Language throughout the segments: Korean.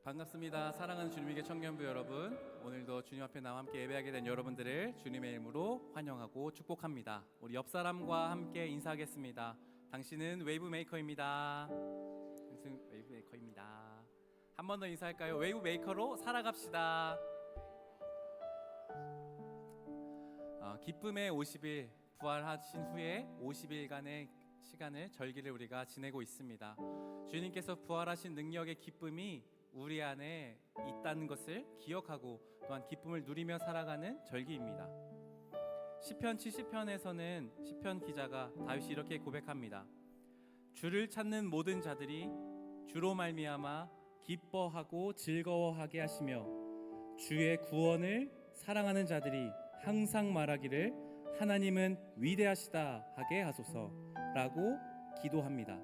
반갑습니다. 사랑하는 주님에게 청년부 여러분, 오늘도 주님 앞에 나와 함께 예배하게 된 여러분들을 주님의 이름으로 환영하고 축복합니다. 우리 옆 사람과 함께 인사하겠습니다. 당신은 웨이브 메이커입니다. 당신은 웨이브 메이커입니다. 한 번 더 인사할까요? 웨이브 메이커로 살아갑시다. 기쁨의 50일, 부활하신 후에 50일간의 시간을 절기를 우리가 지내고 있습니다. 주님께서 부활하신 능력의 기쁨이 우리 안에 있다는 것을 기억하고 또한 기쁨을 누리며 살아가는 절기입니다. 시편 70편에서는 시편 기자가 다윗이 이렇게 고백합니다. 주를 찾는 모든 자들이 주로 말미암아 기뻐하고 즐거워하게 하시며 주의 구원을 사랑하는 자들이 항상 말하기를 하나님은 위대하시다 하게 하소서라고 기도합니다.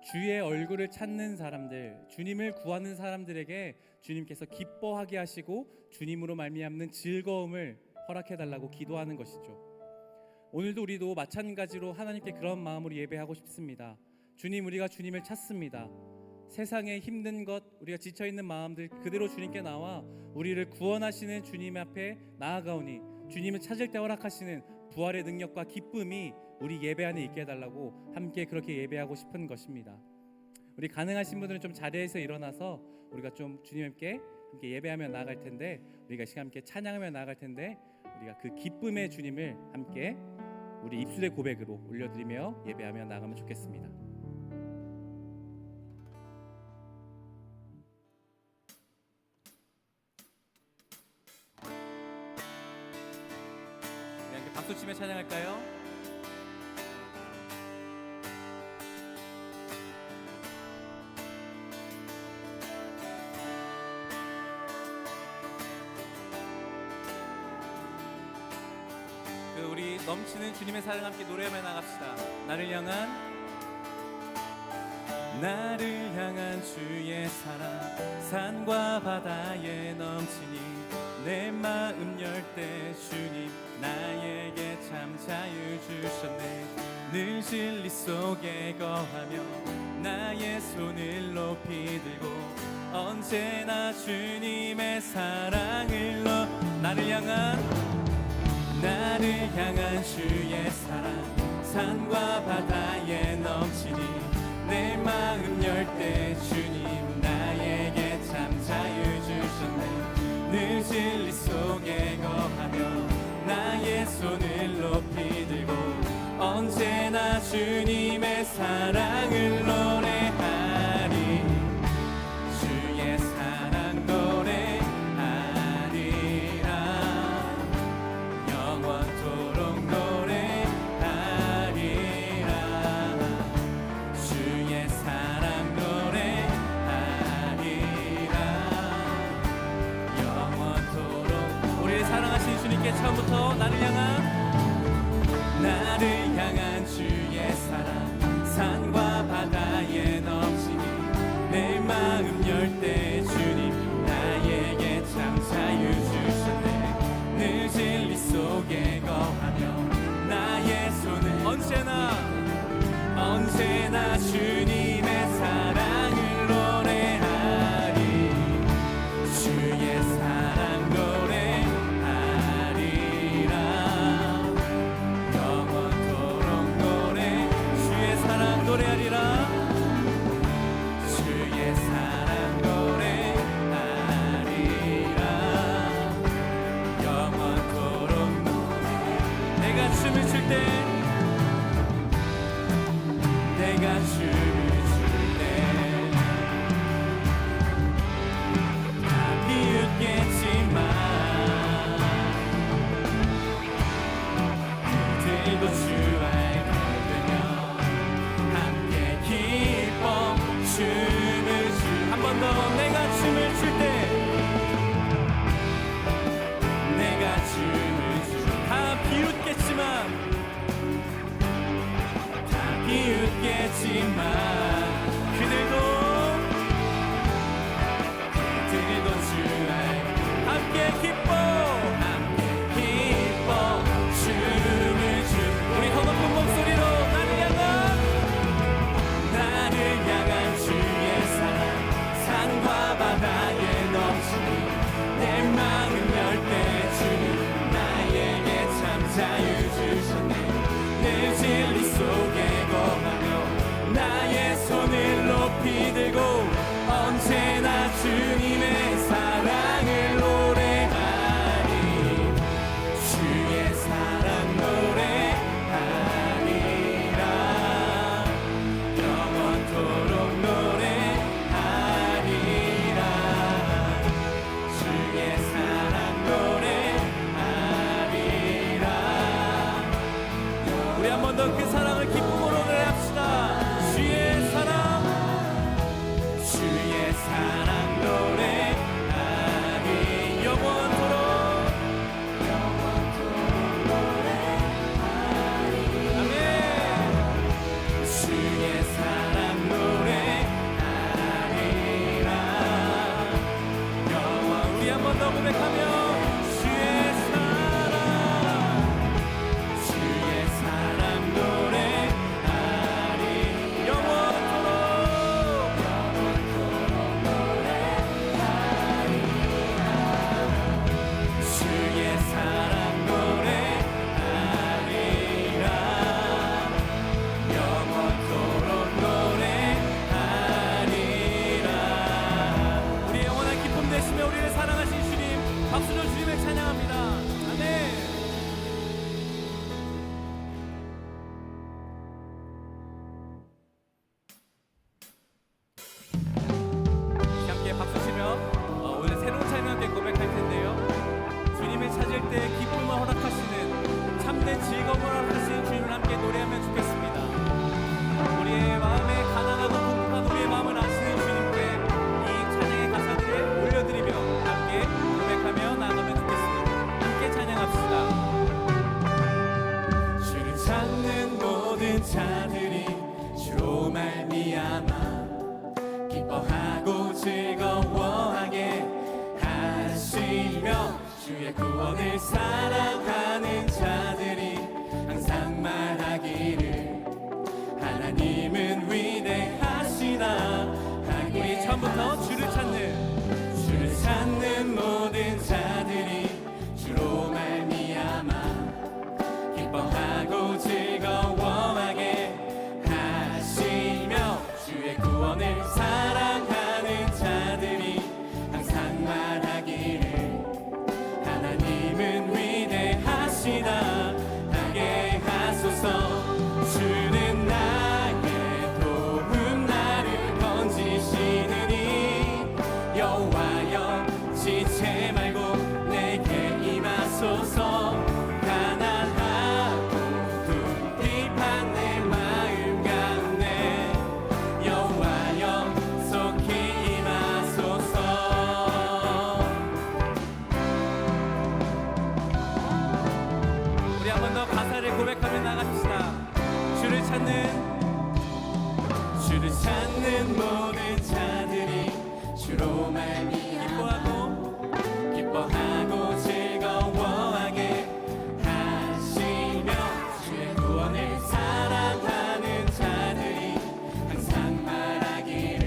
주의 얼굴을 찾는 사람들, 주님을 구하는 사람들에게 주님께서 기뻐하게 하시고 주님으로 말미암는 즐거움을 허락해달라고 기도하는 것이죠. 오늘도 우리도 마찬가지로 하나님께 그런 마음으로 예배하고 싶습니다. 주님, 우리가 주님을 찾습니다. 세상에 힘든 것, 우리가 지쳐있는 마음들 그대로 주님께 나와 우리를 구원하시는 주님 앞에 나아가오니 주님을 찾을 때 허락하시는 부활의 능력과 기쁨이 우리 예배 안에 있게 해달라고 함께 그렇게 예배하고 싶은 것입니다. 우리 가능하신 분들은 좀 자리에서 일어나서 우리가 좀 주님께 함께 예배하며 나아갈 텐데, 우리가 시간 함께 찬양하며 나아갈 텐데, 우리가 그 기쁨의 주님을 함께 우리 입술의 고백으로 올려드리며 예배하며 나아가면 좋겠습니다. 우리 함께 박수치며 찬양할까요? 우리 넘치는 주님의 사랑 함께 노래하며 나갑시다. 나를 향한 주의 사랑 산과 바다에 넘치니 내 마음 열 때 주님 나에게 참 자유 주셨네. 늘 진리 속에 거하며 나의 손을 높이 들고 언제나 주님의 사랑을 나를 향한 주의 사랑 산과 바다에 넘치니 내 마음 열 때 주님 나에게 참 자유 주셨네. 늘 진리 속에 거하며 나의 손을 높이 들고 언제나 주님의 사랑을 노래하리. 주의 사랑 노래하리라. 영원토록 노래하리라. 주의 사랑 노래하리라. 영원토록. 우리를 사랑하신 주님께 처음부터 나를 향한 주의 사랑 산과 바다에 넘치니 내 마음 열 때 주님 나에게 참 자유 주셨네. 늘 진리 속에 거하며 나의 손을 언제나 주님의 사랑을 노래하리. 주의 사랑 노래하리라. 주의 구원을 사랑하는 자들이 항상 말하기를 하나님은 위대하시다. 우리 처음부터 주를 찾는 모든 자들이 주로 말미암아 기뻐하고 즐거워하게 하시며 주의 구원을 사랑하는 자들이 항상 말하기를 하나님은 위대하시다 하게 하소서. 주는 나의 도움 나를 건지시느니 여호와여 지체 말고 내게 임하소서. 가난하고 궁핍한 내 마음 가운데 여호와여 속히 임하소서. 우리 한 번 더 가사를 고백하며 나갑시다. 주를 찾는 모든 자들이 주로 말미암아 기뻐하고 즐거워하게 하시며 주의 구원을 사랑하는 자들이 항상 말하기를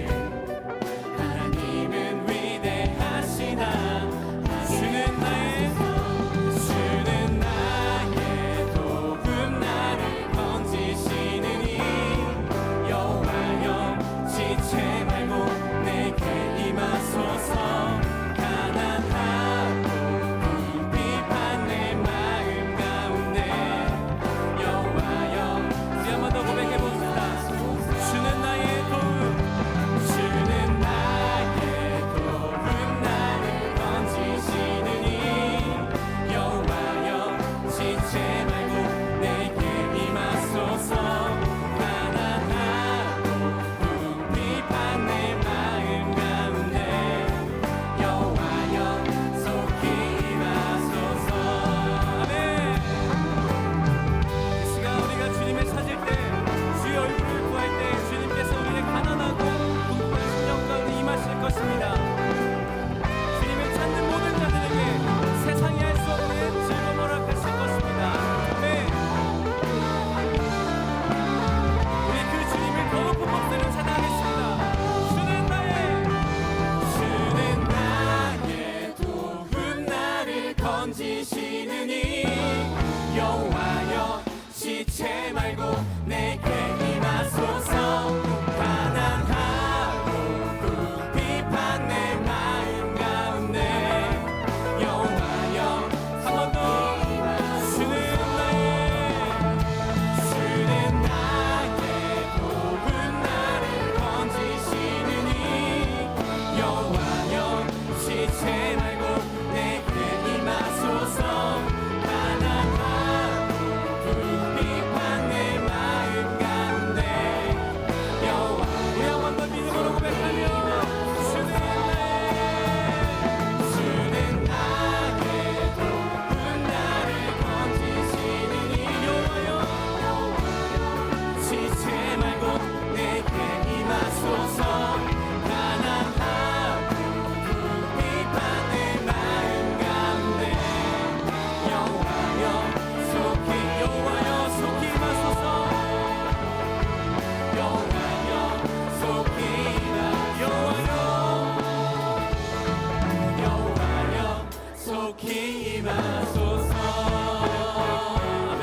하나님은 위대하시다. 주는 나의 도움 나를 건지시느니 여호와여 지체 말고 내게 임하소서. 가난하고 궁핍한 내 마음 가운데 여호와여. 우리 한 번 더 고백해 봅시다. 주는 나의 도움 나를 건지시느니 여호와여 지체 말고 내게 임하소서. 가난하고 궁핍한 내 마음 가운데 여호와여 속히 임하소서. 아멘. 이 시간 우리가 주님을 찾을 때, 주의 얼굴을 구할 때 주님께서 우리의 가난하고 궁핍한 심령 가운데 임하실 것입니다. 주님을 찾는 모든 자들에게 세상이 할 수 없는 즐거움 허락하실 것입니다. 아멘. 우리 그 주님을 더 높은 목소리로 찬양하겠습니다. 주는 나의 도움 나를 건지시느니 여호와여 지체 말고 내게 임하소서. 가난하고 궁핍한 내 마음 가운데 여호와여. 한 번 더. 주는 나의 도움 나를 건지시느니 여호와여 지체 말고 내게 임하소서. 가난하고 궁핍한 내 마음 가운데 여호와여. 한 번 더 믿음으로 고백하며 주는 나의 도움 나를 건지시느니 여호와여 지체 말고 내게 임하소서. 가난하고 궁핍한 내 마음 가운데 여호와여 속히 임하소서. 여호와여 속히 여호와여 속히 임하소서. 아멘.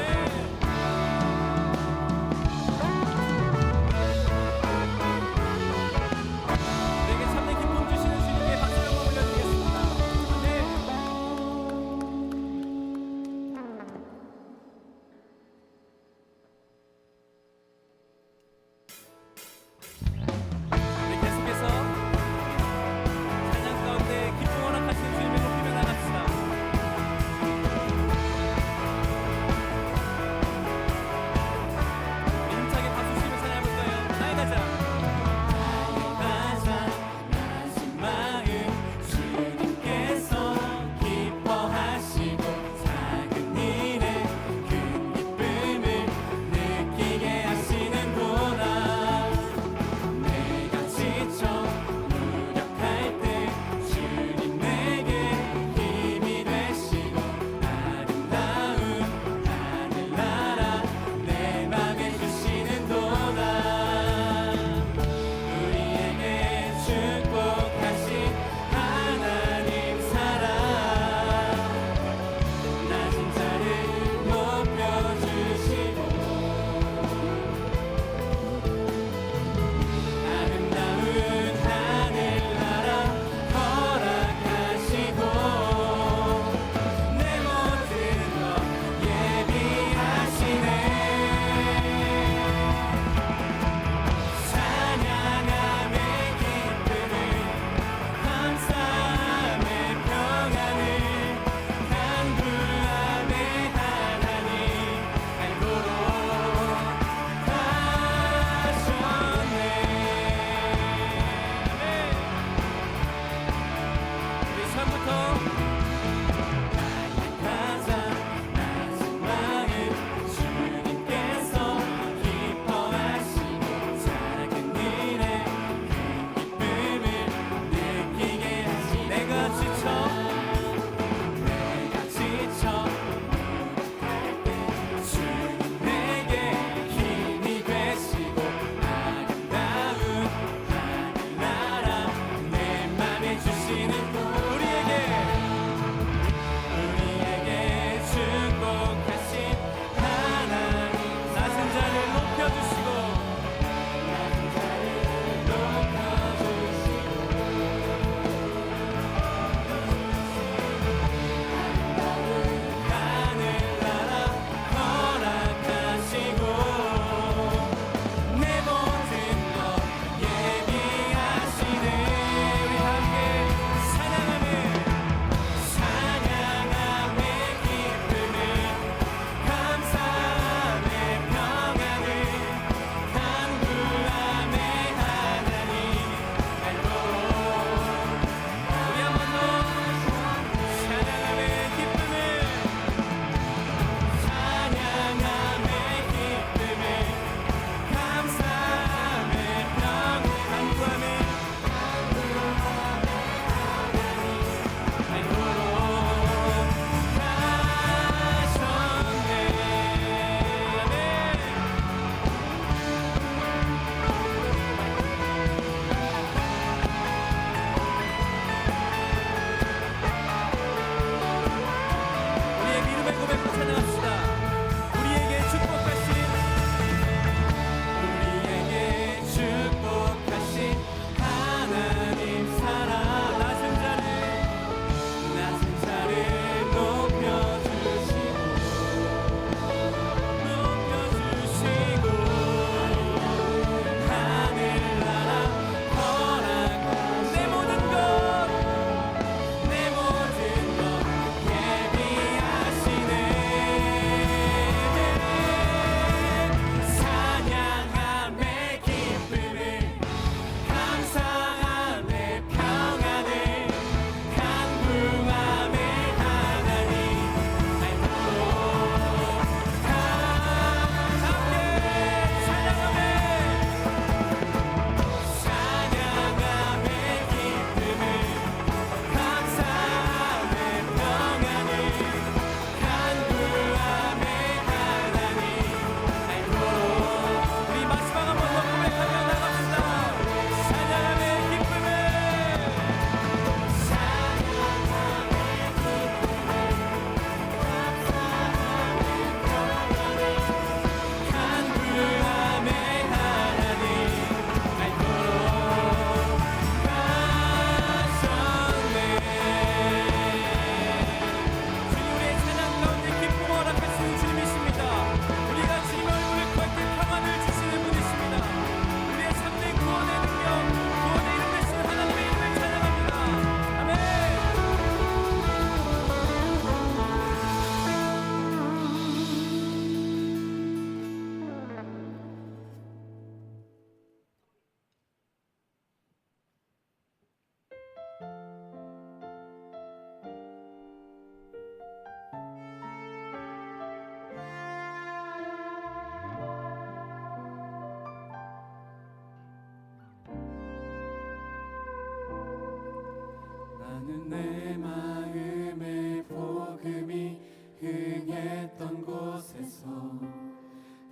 내 마음에 복음이 흥했던 곳에서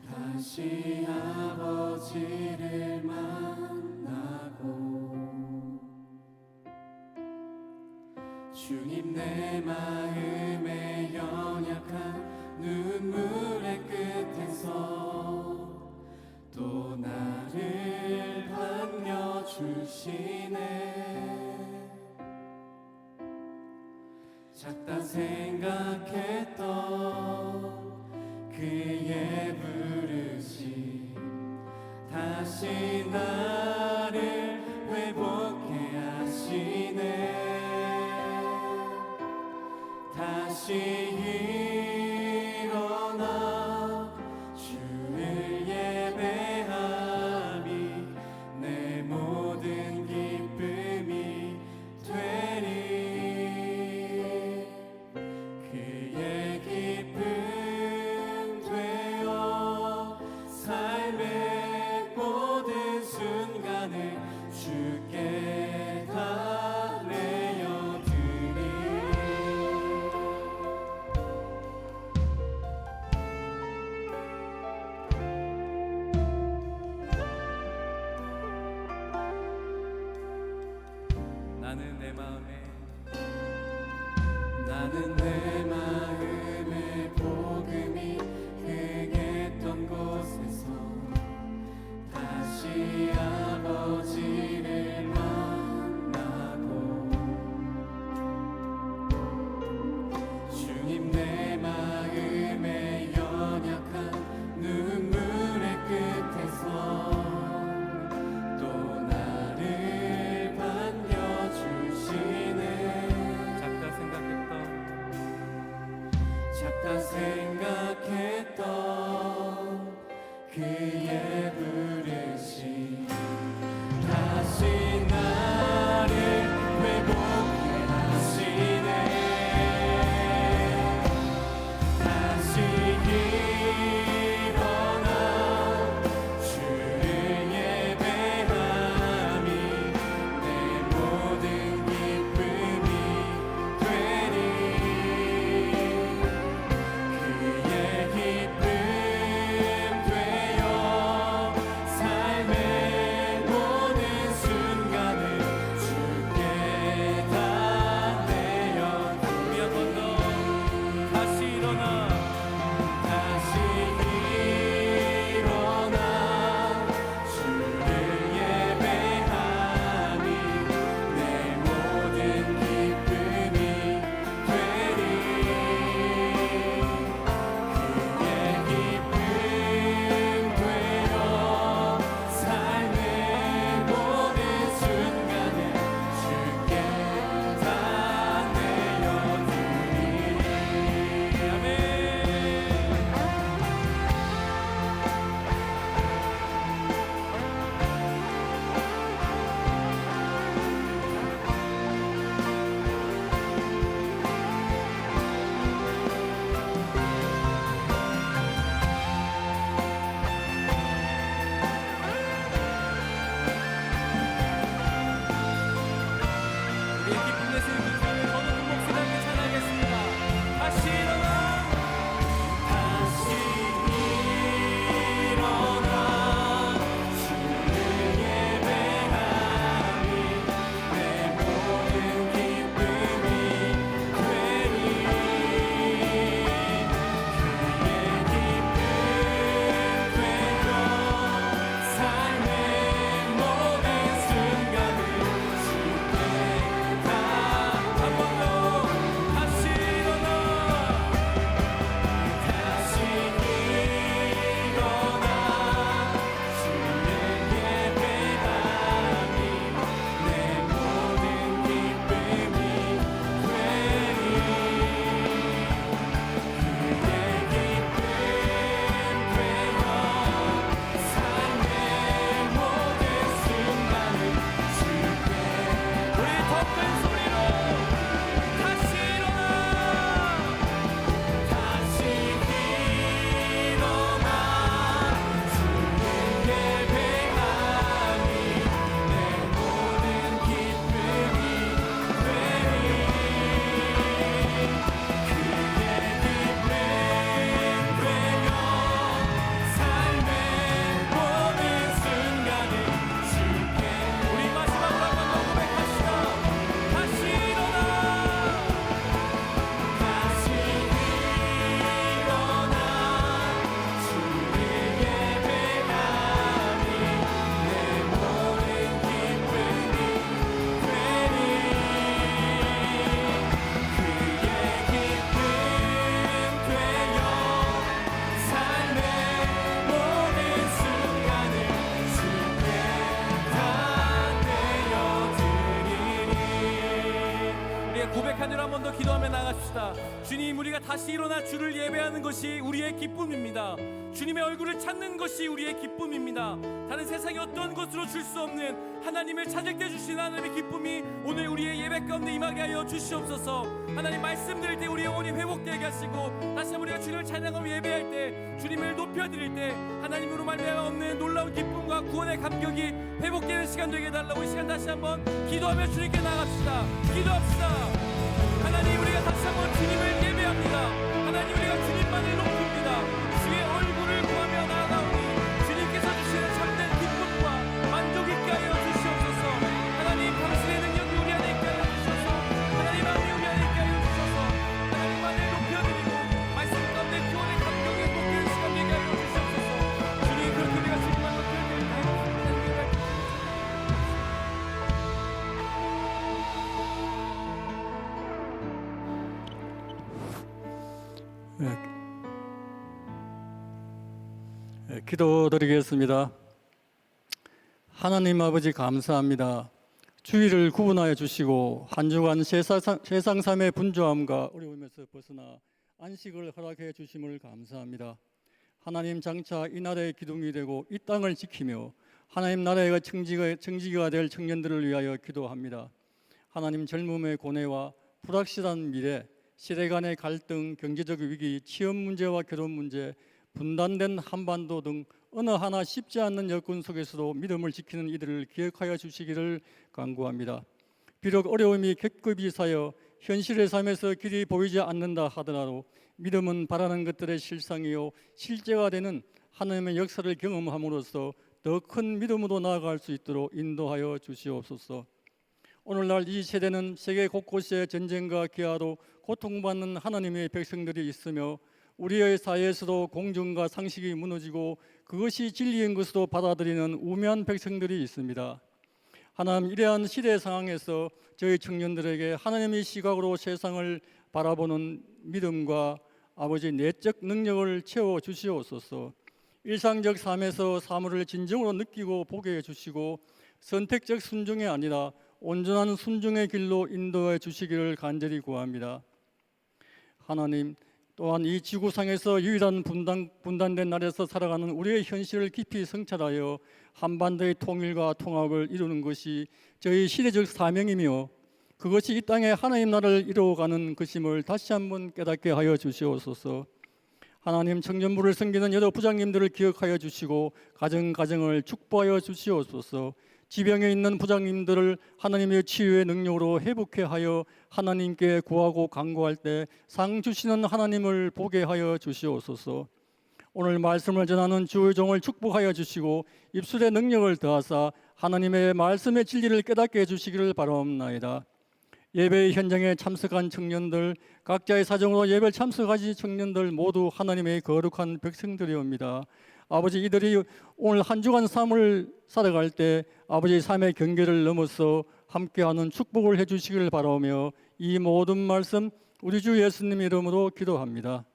다시 아버지를 만나고 주님 내 마음에 연약한 눈물의 끝에서 또 나를 반겨주시네. 작다 생각했던 그의 부르심 다시 나를 회복해 하시네. 다시 일어나 주를 예배함이 내 모든 기쁨이 되리. 그의 기쁨 되어 삶의 모든 순간을 주께 다 내어드리. 나는 내 마음에 복음이 흥했던 곳에서 다시 아버지를 만나고 주님 내 마음에 연약한 눈물의 끝에서 또 나를 반겨주시네. 작다 생각했던 우리가 고백한 대로 한 번 더 기도하며 나갑시다. 주님, 우리가 다시 일어나 주를 예배하는 것이 우리의 기쁨입니다. 주님의 얼굴을 찾는 것이 우리의 기쁨입니다. 다른 세상의 어떤 것으로 줄 수 없는 하나님을 찾을 때 주신 하나님의 기쁨이 오늘 우리의 예배 가운데 임하게 하여 주시옵소서. 하나님, 말씀 들을 때 우리 영혼이 회복되게 하시고, 다시 한번 우리가 주님을 찬양하며 예배할 때, 주님을 높여드릴 때 하나님으로 말미암아 없는 놀라운 기쁨과 구원의 감격이 회복되는 시간 되게 해달라고 이 시간 다시 한번 기도하며 주님께 나갑시다. 기도합시다. 하나님, 우리가 다시 한번 주님을 예배합니다. 하나님, 우리가 주님만을 높입니다. 주의 얼굴을 구하며 나아가오니 주님께서 주시는 참된 기쁨과 만족 있게 하여 주시옵소서. 하나님, 당신의 능력이 우리 안에 있게 하여 주셔서, 하나님 마음이 우리 안에 있게 하여 주셔서 하나님만을 높여드리고 말씀 가운데 구원의 감격이 회복되는 시간 되게 하여 주시옵소서. 주님, 그렇게 우리가 주님만 높여드릴 때 하나님의 말씀 기도드리겠습니다. 하나님 아버지, 감사합니다. 주의를 구분하여 주시고 한 주간 세상 삶의 분주함과 어려움에서 벗어나 안식을 허락해 주심을 감사합니다. 하나님, 장차 이 나라의 기둥이 되고 이 땅을 지키며 하나님 나라의 청지기가 될 청년들을 위하여 기도합니다. 하나님, 젊음의 고뇌와 불확실한 미래, 시대 간의 갈등, 경제적 위기, 취업 문제와 결혼 문제, 분단된 한반도 등 어느 하나 쉽지 않는 여건 속에서도 믿음을 지키는 이들을 기억하여 주시기를 간구합니다. 비록 어려움이 겹겹이 쌓여 현실의 삶에서 길이 보이지 않는다 하더라도 믿음은 바라는 것들의 실상이요 실제가 되는 하나님의 역사를 경험함으로써 더 큰 믿음으로 나아갈 수 있도록 인도하여 주시옵소서. 오늘날 이 세대는 세계 곳곳에 전쟁과 기아로 고통받는 하나님의 백성들이 있으며 우리의 사회에서도 공정과 상식이 무너지고 그것이 진리인 것으로 받아들이는 우매한 백성들이 있습니다. 하나님, 이러한 시대 상황에서 저희 청년들에게 하나님의 시각으로 세상을 바라보는 믿음과 아버지 내적 능력을 채워 주시옵소서. 일상적 삶에서 사물을 진정으로 느끼고 보게 해주시고 선택적 순종이 아니라 온전한 순종의 길로 인도해 주시기를 간절히 구합니다. 하나님, 또한 이 지구상에서 유일한 분단된 나라에서 살아가는 우리의 현실을 깊이 성찰하여 한반도의 통일과 통합을 이루는 것이 저희 시대적 사명이며 그것이 이 땅에 하나님 나라를 이루어가는 것임을 다시 한번 깨닫게 하여 주시옵소서. 하나님, 청년부를 섬기는 여러 부장님들을 기억하여 주시고 가정을 축복하여 주시옵소서. 지병에 있는 부장님들을 하나님의 치유의 능력으로 회복해 하여 하나님께 구하고 간구할 때 상 주시는 하나님을 보게 하여 주시옵소서. 오늘 말씀을 전하는 주의 종을 축복하여 주시고 입술의 능력을 더하사 하나님의 말씀의 진리를 깨닫게 해주시기를 바라옵나이다. 예배 현장에 참석한 청년들, 각자의 사정으로 예배를 참석하신 청년들 모두 하나님의 거룩한 백성들이옵니다. 아버지, 이들이 오늘 한 주간 삶을 살아갈 때 아버지 삶의 경계를 넘어서 함께하는 축복을 해주시기를 바라오며 이 모든 말씀 우리 주 예수님 이름으로 기도합니다.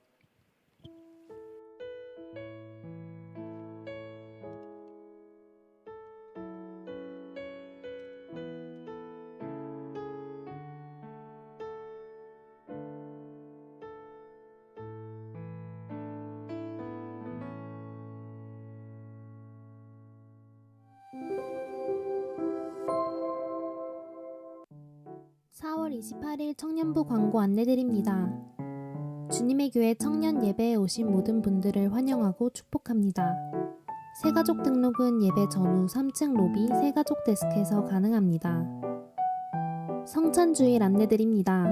(4월 28일) 청년부 광고 안내드립니다. 주님의 교회 청년 예배에 오신 모든 분들을 환영하고 축복합니다. 새가족 등록은 예배 전후 3층 로비 새가족 데스크에서 가능합니다. 성찬주일 안내드립니다.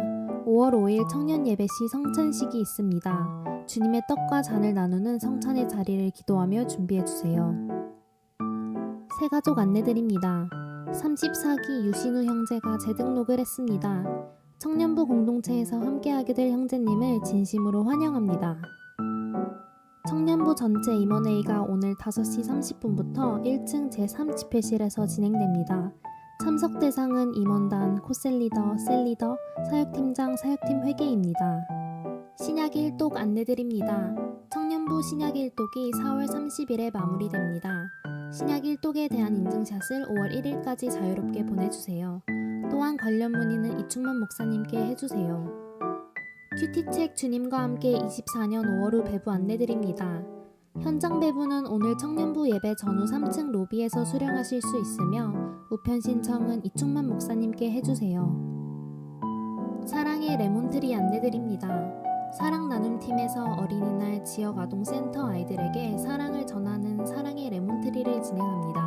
5월 5일 청년 예배 시 성찬식이 있습니다. 주님의 떡과 잔을 나누는 성찬의 자리를 기도하며 준비해주세요. 새가족 안내드립니다. 34기 유신우 형제가 재등록을 했습니다. 청년부 공동체에서 함께하게 될 형제님을 진심으로 환영합니다. 청년부 전체 임원회의가 오늘 5시 30분부터 1층 제3집회실에서 진행됩니다. 참석 대상은 임원단, 코셀리더, 셀리더, 사역팀장, 사역팀 회계입니다. 신약일독 안내드립니다. 청년부 신약일독이 4월 30일에 마무리됩니다. 신약일독에 대한 인증샷을 5월 1일까지 자유롭게 보내주세요. 또한 관련 문의는 이충만 목사님께 해주세요. 큐티책 주님과 함께 24년 5월 후 배부 안내드립니다. 현장 배부는 오늘 청년부 예배 전후 3층 로비에서 수령하실 수 있으며 우편 신청은 이충만 목사님께 해주세요. 사랑의 레몬트리 안내드립니다. 사랑 나눔팀에서 어린이날 지역 아동센터 아이들에게 사랑을 전하는 사랑의 레몬트리를 진행합니다.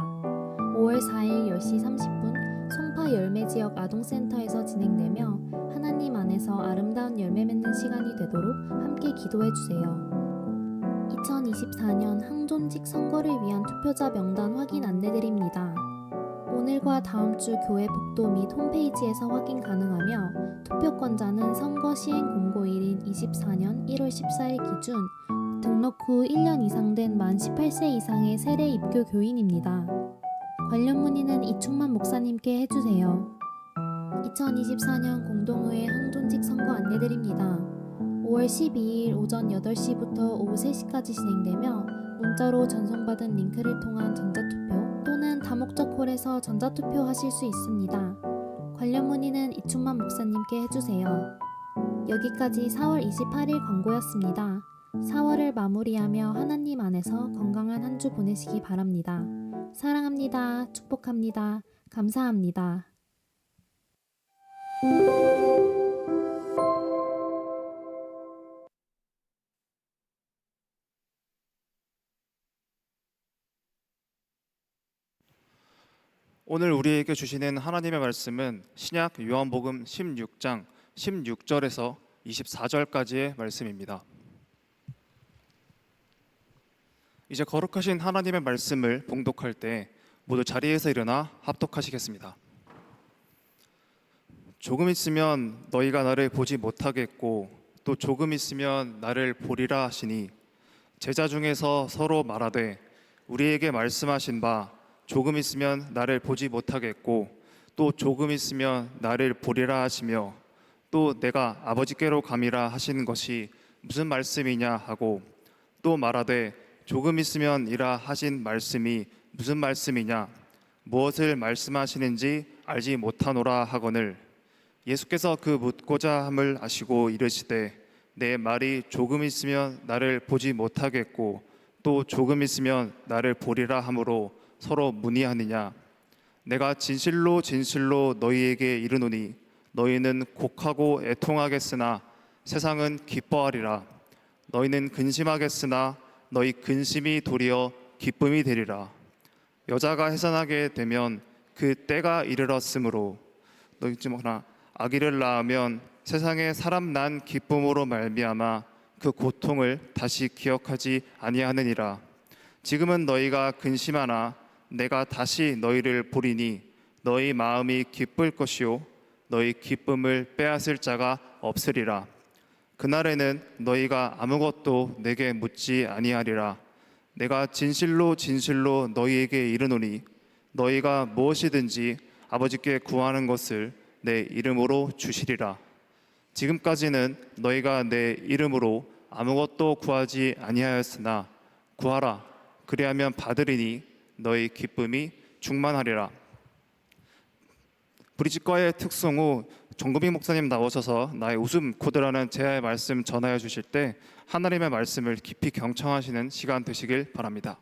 5월 4일 10시 30분 송파 열매 지역 아동센터에서 진행되며 하나님 안에서 아름다운 열매 맺는 시간이 되도록 함께 기도해주세요. 2024년 항존직 선거를 위한 투표자 명단 확인 안내드립니다. 오늘과 다음 주 교회 복도 및 홈페이지에서 확인 가능하며 투표권자는 선거 시행 공고일인 24년 1월 14일 기준 등록 후 1년 이상 된 만 18세 이상의 세례 입교 교인입니다. 관련 문의는 이충만 목사님께 해주세요. 2024년 공동의회 항존직 선거 안내드립니다. 5월 12일 오전 8시부터 오후 3시까지 진행되며 문자로 전송받은 링크를 통한 전자투표 또는 다목적 홀에서 전자투표 하실 수 있습니다. 관련 문의는 이충만 목사님께 해주세요. 여기까지 4월 28일 광고였습니다. 4월을 마무리하며 하나님 안에서 건강한 한 주 보내시기 바랍니다. 사랑합니다. 축복합니다. 감사합니다. 오늘 우리에게 주시는 하나님의 말씀은 신약 요한복음 16장 16절에서 24절까지의 말씀입니다. 이제 거룩하신 하나님의 말씀을 봉독할 때 모두 자리에서 일어나 합독하시겠습니다. 조금 있으면 너희가 나를 보지 못하겠고 또 조금 있으면 나를 보리라 하시니 제자 중에서 서로 말하되 우리에게 말씀하신 바 조금 있으면 나를 보지 못하겠고 또 조금 있으면 나를 보리라 하시며 또 내가 아버지께로 감이라 하시는 것이 무슨 말씀이냐 하고 또 말하되 조금 있으면 이라 하신 말씀이 무슨 말씀이냐 무엇을 말씀하시는지 알지 못하노라 하거늘 예수께서 그 묻고자 함을 아시고 이르시되 내 말이 조금 있으면 나를 보지 못하겠고 또 조금 있으면 나를 보리라 하므로 서로 문의하느냐 내가 진실로 진실로 너희에게 이르노니 너희는 곡하고 애통하겠으나 세상은 기뻐하리라 너희는 근심하겠으나 너희 근심이 도리어 기쁨이 되리라 여자가 해산하게 되면 그 때가 이르렀으므로 너희 중 하나 아기를 낳으면 세상에 사람 난 기쁨으로 말미암아 그 고통을 다시 기억하지 아니하느니라 지금은 너희가 근심하나 내가 다시 너희를 보리니 너희 마음이 기쁠 것이요 너희 기쁨을 빼앗을 자가 없으리라 그날에는 너희가 아무것도 내게 묻지 아니하리라 내가 진실로 진실로 너희에게 이르노니 너희가 무엇이든지 아버지께 구하는 것을 내 이름으로 주시리라 지금까지는 너희가 내 이름으로 아무것도 구하지 아니하였으나 구하라 그리하면 받으리니 너희 기쁨이 충만하리라. 브리짓과의 특송 후 정금희 목사님 나오셔서 나의 웃음 코드라는 제야의 말씀 전하여 주실 때 하나님의 말씀을 깊이 경청하시는 시간 되시길 바랍니다.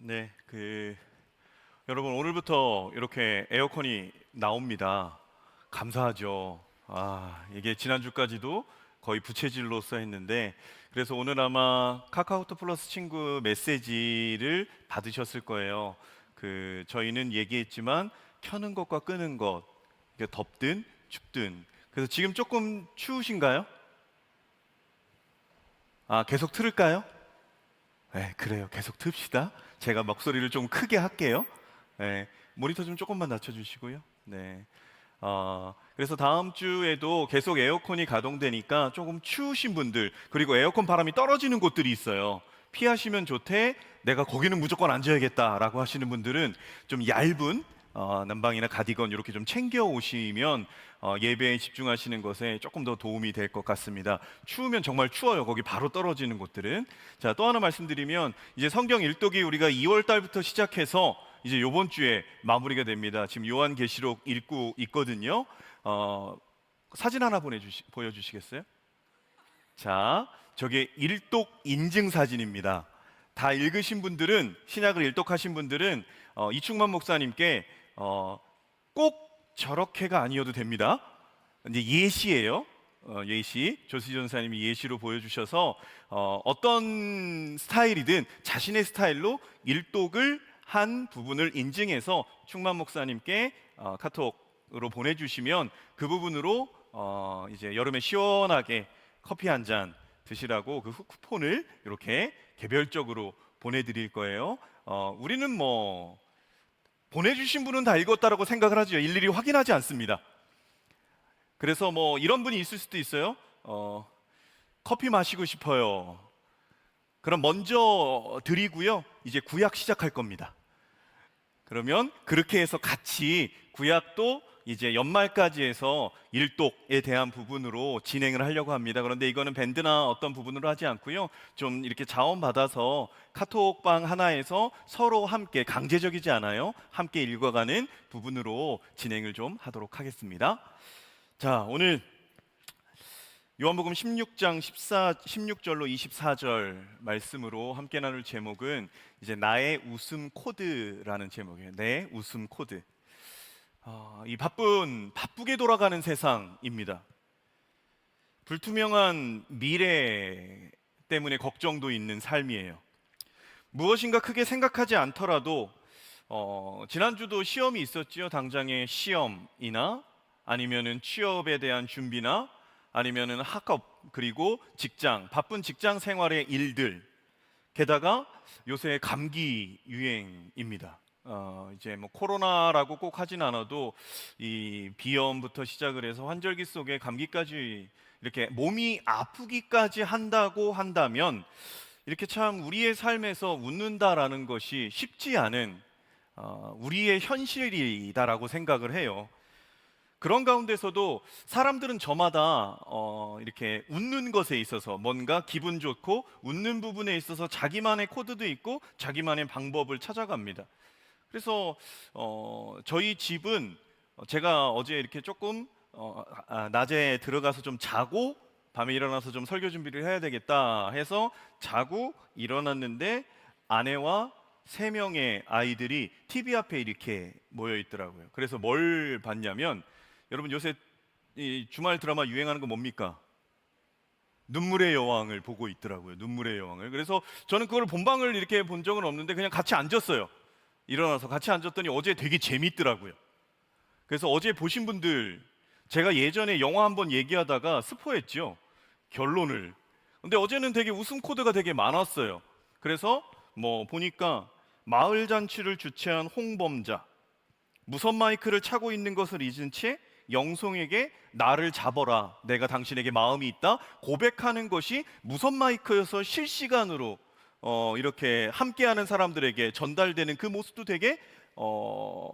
네, 여러분 오늘부터 이렇게 에어컨이 나옵니다. 감사하죠. 이게 지난주까지도 거의 부채질로서 했는데 그래서 오늘 아마 카카오톡 플러스 친구 메시지를 받으셨을 거예요. 저희는 얘기했지만 켜는 것과 끄는 것, 이게 덥든 춥든. 그래서 지금 조금 추우신가요? 계속 틀을까요? 네, 그래요. 계속 틉시다. 제가 목소리를 좀 크게 할게요. 네, 모니터 좀 조금만 낮춰주시고요. 네. 그래서 다음 주에도 계속 에어컨이 가동되니까 조금 추우신 분들, 그리고 에어컨 바람이 떨어지는 곳들이 있어요. 피하시면 좋대. 내가 거기는 무조건 앉아야겠다라고 하시는 분들은 좀 얇은 난방이나 가디건 이렇게 좀 챙겨 오시면 예배에 집중하시는 것에 조금 더 도움이 될 것 같습니다. 추우면 정말 추워요. 거기 바로 떨어지는 곳들은. 자, 또 하나 말씀드리면 이제 성경 일독이 우리가 2월 달부터 시작해서 이제 이번 주에 마무리가 됩니다. 지금 요한계시록 읽고 있거든요. 사진 하나 보여주시겠어요? 자, 저게 일독 인증 사진입니다. 다 읽으신 분들은, 신약을 일독하신 분들은 이충만 목사님께 꼭 저렇게가 아니어도 됩니다. 이제 예시예요. 예시. 조시 전사님이 예시로 보여주셔서 어떤 스타일이든 자신의 스타일로 일독을 한 부분을 인증해서 충만 목사님께 카톡으로 보내주시면 그 부분으로 이제 여름에 시원하게 커피 한 잔 드시라고 그 쿠폰을 이렇게 개별적으로 보내드릴 거예요. 우리는 뭐 보내주신 분은 다 읽었다라고 생각을 하죠. 일일이 확인하지 않습니다. 그래서 뭐 이런 분이 있을 수도 있어요. 커피 마시고 싶어요. 그럼 먼저 드리고요. 이제 구약 시작할 겁니다. 그러면 그렇게 해서 같이 구약도 이제 연말까지 해서 일독에 대한 부분으로 진행을 하려고 합니다. 그런데 이거는 밴드나 어떤 부분으로 하지 않고요. 좀 이렇게 자원 받아서 카톡방 하나에서 서로 함께, 강제적이지 않아요, 함께 읽어가는 부분으로 진행을 좀 하도록 하겠습니다. 자, 오늘 요한복음 16장 16절로 24절 말씀으로 함께 나눌 제목은 이제 나의 웃음 코드라는 제목이에요. 내 웃음 코드. 이 바쁘게 돌아가는 세상입니다. 불투명한 미래 때문에 걱정도 있는 삶이에요. 무엇인가 크게 생각하지 않더라도 지난주도 시험이 있었지요. 당장의 시험이나 아니면은 취업에 대한 준비나 아니면은 학업, 그리고 직장, 바쁜 직장 생활의 일들, 게다가 요새 감기 유행입니다. 이제 뭐 코로나라고 꼭 하진 않아도 이 비염부터 시작을 해서 환절기 속에 감기까지, 이렇게 몸이 아프기까지 한다고 한다면 이렇게 참 우리의 삶에서 웃는다라는 것이 쉽지 않은 우리의 현실이다라고 생각을 해요. 그런 가운데서도 사람들은 저마다 이렇게 웃는 것에 있어서 뭔가 기분 좋고 웃는 부분에 있어서 자기만의 코드도 있고 자기만의 방법을 찾아갑니다. 그래서 저희 집은 제가 어제 이렇게 조금 낮에 들어가서 좀 자고 밤에 일어나서 좀 설교 준비를 해야 되겠다 해서 자고 일어났는데 아내와 3명의 아이들이 TV 앞에 이렇게 모여 있더라고요. 그래서 뭘 봤냐면, 여러분 요새 이 주말 드라마 유행하는 거 뭡니까? 눈물의 여왕을 보고 있더라고요. 눈물의 여왕을. 그래서 저는 그걸 본방을 이렇게 본 적은 없는데 그냥 같이 앉았어요. 일어나서 같이 앉았더니 어제 되게 재밌더라고요. 그래서 어제 보신 분들, 제가 예전에 영화 한번 얘기하다가 스포했죠, 결론을. 근데 어제는 되게 웃음 코드가 되게 많았어요. 그래서 뭐 보니까 마을 잔치를 주최한 홍범자, 무선 마이크를 차고 있는 것을 잊은 채 영송에게 나를 잡아라, 내가 당신에게 마음이 있다 고백하는 것이 무선 마이크여서 실시간으로 이렇게 함께하는 사람들에게 전달되는 그 모습도 되게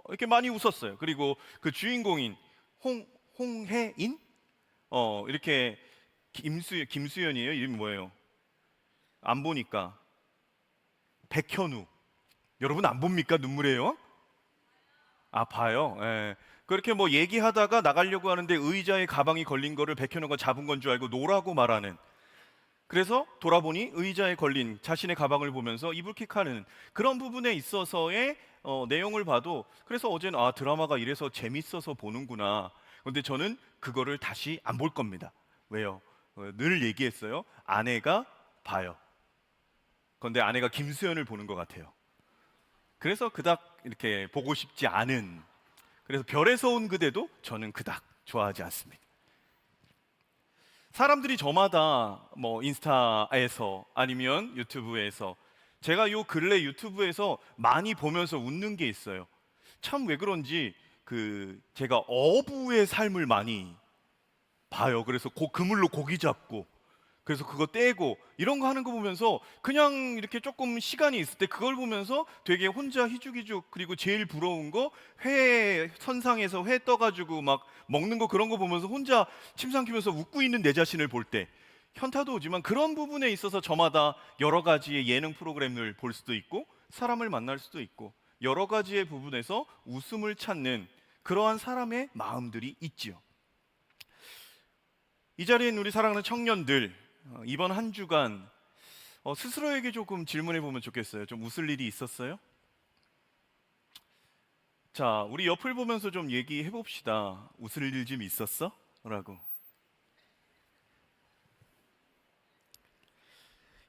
이렇게 많이 웃었어요. 그리고 그 주인공인 홍혜인, 이렇게 김수연이에요. 이름이 뭐예요? 안 보니까. 백현우. 여러분 안 봅니까? 눈물의 여왕? 봐요. 예. 그렇게 뭐 얘기하다가 나가려고 하는데 의자에 가방이 걸린 거를 백현우가 잡은 건 줄 알고 노라고 말하는 그래서 돌아보니 의자에 걸린 자신의 가방을 보면서 이불킥하는 그런 부분에 있어서의 내용을 봐도, 그래서 어제는 드라마가 이래서 재밌어서 보는구나. 그런데 저는 그거를 다시 안 볼 겁니다. 왜요? 늘 얘기했어요. 아내가 봐요. 그런데 아내가 김수현을 보는 것 같아요. 그래서 그닥 이렇게 보고 싶지 않은, 그래서 별에서 온 그대도 저는 그닥 좋아하지 않습니다. 사람들이 저마다 뭐 인스타에서 아니면 유튜브에서, 제가 요 근래 유튜브에서 많이 보면서 웃는 게 있어요. 참 왜 그런지 제가 어부의 삶을 많이 봐요. 그래서 그물로 고기 잡고, 그래서 그거 떼고 이런 거 하는 거 보면서 그냥 이렇게 조금 시간이 있을 때 그걸 보면서 되게 혼자 희죽희죽, 그리고 제일 부러운 거 회 선상에서 회 떠가지고 막 먹는 거, 그런 거 보면서 혼자 침 삼키면서 웃고 있는 내 자신을 볼 때 현타도 오지만, 그런 부분에 있어서 저마다 여러 가지의 예능 프로그램을 볼 수도 있고 사람을 만날 수도 있고 여러 가지의 부분에서 웃음을 찾는 그러한 사람의 마음들이 있지요. 이 자리에 있는 우리 사랑하는 청년들, 이번 한 주간 스스로에게 조금 질문해 보면 좋겠어요. 좀 웃을 일이 있었어요? 자, 우리 옆을 보면서 좀 얘기해 봅시다. 웃을 일 좀 있었어? 라고.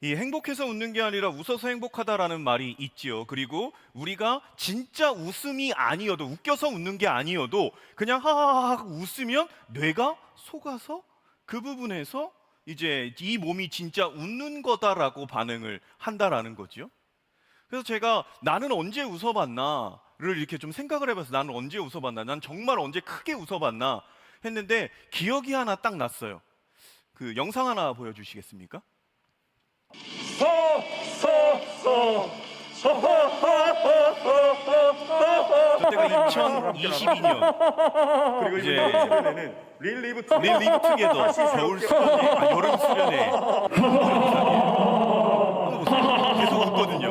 이 행복해서 웃는 게 아니라 웃어서 행복하다라는 말이 있지요. 그리고 우리가 진짜 웃음이 아니어도, 웃겨서 웃는 게 아니어도 그냥 하하하 웃으면 뇌가 속아서 그 부분에서 이제 이 몸이 진짜 웃는 거다라고 반응을 한다라는 거죠. 그래서 제가 나는 언제 웃어봤나를 이렇게 좀 생각을 해봐서, 나는 언제 웃어봤나, 난 정말 언제 크게 웃어봤나 했는데 기억이 하나 딱 났어요. 그 영상 하나 보여주시겠습니까? 저때가 2022년. 그리고 이제 릴 리브 투게더 겨울 수련회, 여름 수련회. 한번 보세요. 계속 웃거든요.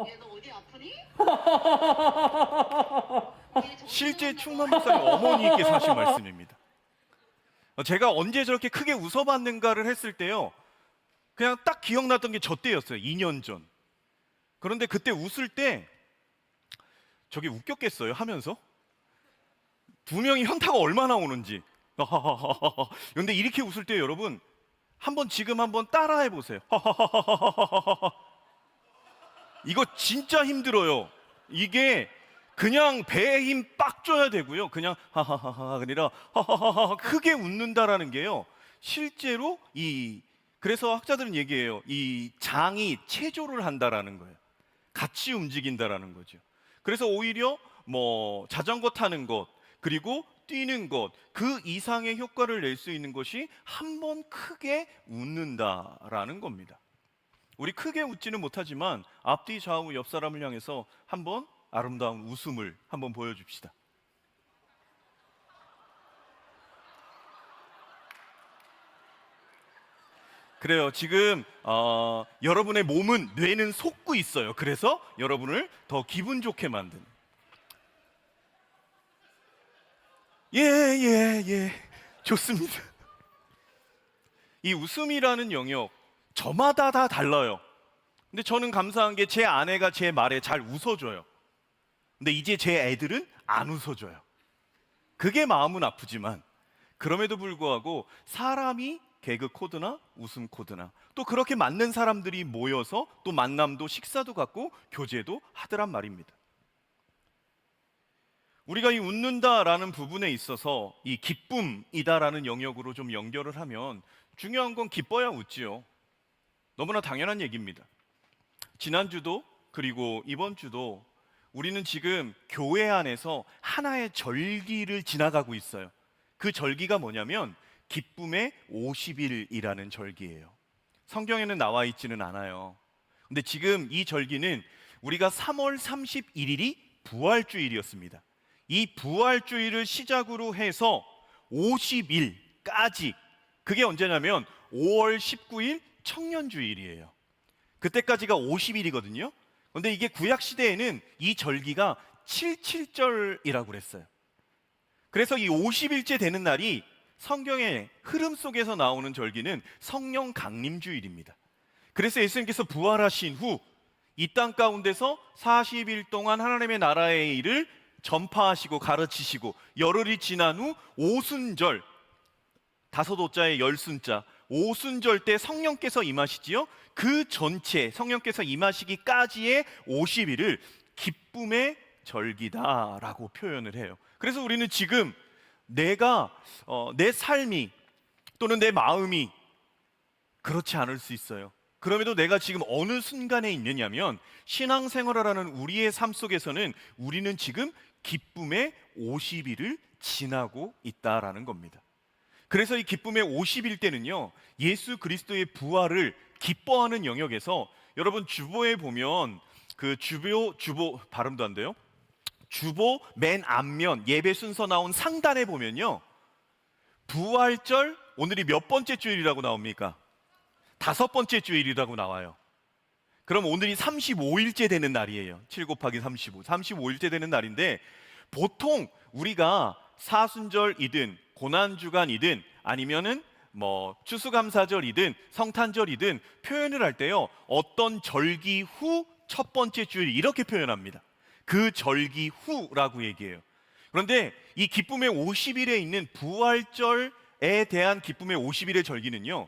얘 너 어디 아프니? 실제 충남 목사님 어머니께서 하신 말씀입니다. 제가 언제 저렇게 크게 웃어봤는가를 했을 때요, 그냥 딱 기억났던 게 저 때였어요. 2년 전. 그런데 그때 웃을 때 저게 웃겼겠어요 하면서? 두 명이 현타가 얼마나 오는지. 그런데 이렇게 웃을 때 여러분 지금 한번 따라해 보세요. 이거 진짜 힘들어요. 이게 그냥 배에 힘 빡 줘야 되고요. 그냥 하하하하 아니라 하하하하 크게 웃는다라는 게요. 실제로 그래서 학자들은 얘기해요. 이 장이 체조를 한다라는 거예요. 같이 움직인다라는 거죠. 그래서 오히려 뭐 자전거 타는 것, 그리고 뛰는 것, 그 이상의 효과를 낼 수 있는 것이 한번 크게 웃는다라는 겁니다. 우리 크게 웃지는 못하지만 앞뒤 좌우 옆 사람을 향해서 한번 아름다운 웃음을 한번 보여줍시다. 그래요. 지금 여러분의 몸은, 뇌는 속고 있어요. 그래서 여러분을 더 기분 좋게 만드는. 예. 좋습니다. 이 웃음이라는 영역 저마다 다 달라요. 근데 저는 감사한 게 제 아내가 제 말에 잘 웃어줘요. 근데 이제 제 애들은 안 웃어줘요. 그게 마음은 아프지만 그럼에도 불구하고 사람이 개그 코드나 웃음 코드나 또 그렇게 맞는 사람들이 모여서 또 만남도 식사도 갖고 교제도 하더란 말입니다. 우리가 이 웃는다라는 부분에 있어서 이 기쁨이다라는 영역으로 좀 연결을 하면 중요한 건 기뻐야 웃지요. 너무나 당연한 얘기입니다. 지난주도 그리고 이번 주도 우리는 지금 교회 안에서 하나의 절기를 지나가고 있어요. 그 절기가 뭐냐면 기쁨의 50일이라는 절기예요. 성경에는 나와 있지는 않아요. 근데 지금 이 절기는 우리가 3월 31일이 부활주일이었습니다. 이 부활주일을 시작으로 해서 50일까지, 그게 언제냐면 5월 19일 청년주일이에요. 그때까지가 50일이거든요. 그런데 이게 구약 시대에는 이 절기가 77절이라고 그랬어요. 그래서 이 50일째 되는 날이 성경의 흐름 속에서 나오는 절기는 성령 강림주일입니다. 그래서 예수님께서 부활하신 후 이 땅 가운데서 40일 동안 하나님의 나라의 일을 전파하시고 가르치시고 열흘이 지난 후 오순절, 다섯 오자의 열순자, 오순절 때 성령께서 임하시지요. 그 전체 성령께서 임하시기까지의 50일을 기쁨의 절기다라고 표현을 해요. 그래서 우리는 지금 내가 내 삶이 또는 내 마음이 그렇지 않을 수 있어요. 그럼에도 내가 지금 어느 순간에 있느냐면 신앙생활하라는 우리의 삶 속에서는 우리는 지금 기쁨의 50일을 지나고 있다라는 겁니다. 그래서 이 기쁨의 50일 때는요, 예수 그리스도의 부활을 기뻐하는 영역에서 여러분 주보에 보면 그 주보 발음도 안 돼요. 주보 맨 앞면 예배 순서 나온 상단에 보면요, 부활절 오늘이 몇 번째 주일이라고 나옵니까? 5번째 주일이라고 나와요. 그럼 오늘이 35일째 되는 날이에요. 7 곱하기 35, 35일째 되는 날인데, 보통 우리가 사순절이든 고난주간이든 아니면은 추수감사절이든 성탄절이든 표현을 할 때요, 어떤 절기 후 첫 번째 주일 이렇게 표현합니다. 그 절기 후라고 얘기해요. 그런데 이 기쁨의 50일에 있는 부활절에 대한 기쁨의 50일의 절기는요,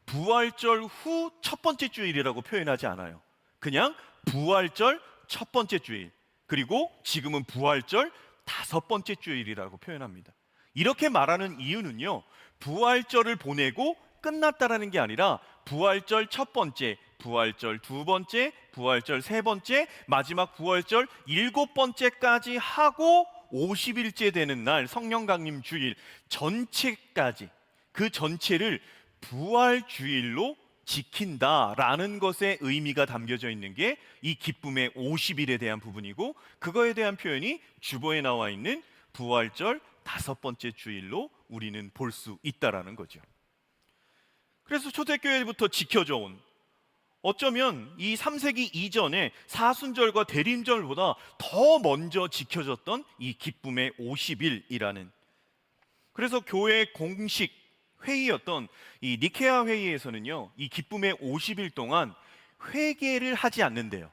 부활절 후 첫 번째 주일이라고 표현하지 않아요. 그냥 부활절 첫 번째 주일, 그리고 지금은 부활절 5번째 주일이라고 표현합니다. 이렇게 말하는 이유는요, 부활절을 보내고 끝났다라는 게 아니라 부활절 첫 번째, 부활절 두 번째, 부활절 세 번째, 마지막 부활절 7번째까지 하고 50일째 되는 날 성령 강림 주일 전체까지, 그 전체를 부활주일로 지킨다라는 것에 의미가 담겨져 있는 게 이 기쁨의 50일에 대한 부분이고, 그거에 대한 표현이 주보에 나와 있는 부활절 5번째 주일로 우리는 볼 수 있다라는 거죠. 그래서 초대교회부터 지켜져 온, 어쩌면 이 3세기 이전에 사순절과 대림절보다 더 먼저 지켜졌던 이 기쁨의 50일이라는, 그래서 교회의 공식 회의였던 이 니케아 회의에서는요, 이 기쁨의 50일 동안 회개를 하지 않는데요.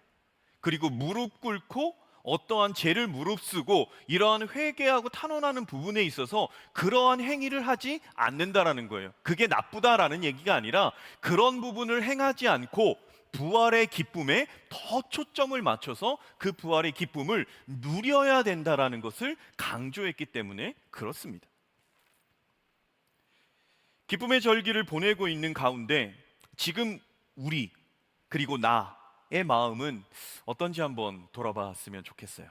그리고 무릎 꿇고 어떠한 죄를 무릅쓰고 이러한 회개하고 탄원하는 부분에 있어서 그러한 행위를 하지 않는다라는 거예요. 그게 나쁘다라는 얘기가 아니라 그런 부분을 행하지 않고 부활의 기쁨에 더 초점을 맞춰서 그 부활의 기쁨을 누려야 된다라는 것을 강조했기 때문에 그렇습니다. 기쁨의 절기를 보내고 있는 가운데 지금 우리, 그리고 나의 마음은 어떤지 한번 돌아봤으면 좋겠어요.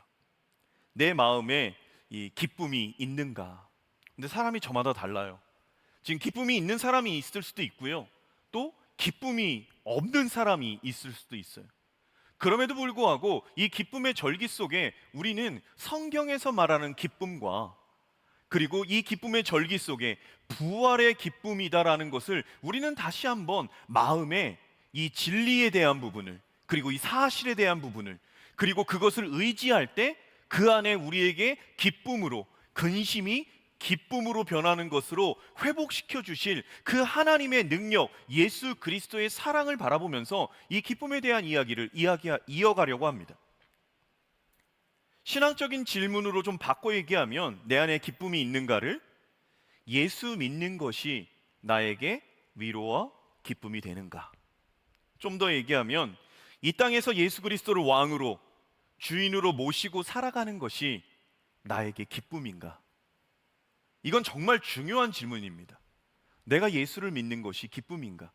내 마음에 이 기쁨이 있는가? 근데 사람이 저마다 달라요. 지금 기쁨이 있는 사람이 있을 수도 있고요, 또 기쁨이 없는 사람이 있을 수도 있어요. 그럼에도 불구하고 이 기쁨의 절기 속에 우리는 성경에서 말하는 기쁨과, 그리고 이 기쁨의 절기 속에 부활의 기쁨이다라는 것을 우리는 다시 한번 마음에 이 진리에 대한 부분을, 그리고 이 사실에 대한 부분을, 그리고 그것을 의지할 때 그 안에 우리에게 기쁨으로, 근심이 기쁨으로 변하는 것으로 회복시켜 주실 그 하나님의 능력, 예수 그리스도의 사랑을 바라보면서 이 기쁨에 대한 이야기를 이어가려고 합니다. 신앙적인 질문으로 좀 바꿔 얘기하면, 내 안에 기쁨이 있는가를 예수 믿는 것이 나에게 위로와 기쁨이 되는가? 좀 더 얘기하면, 이 땅에서 예수 그리스도를 왕으로, 주인으로 모시고 살아가는 것이 나에게 기쁨인가? 이건 정말 중요한 질문입니다. 내가 예수를 믿는 것이 기쁨인가?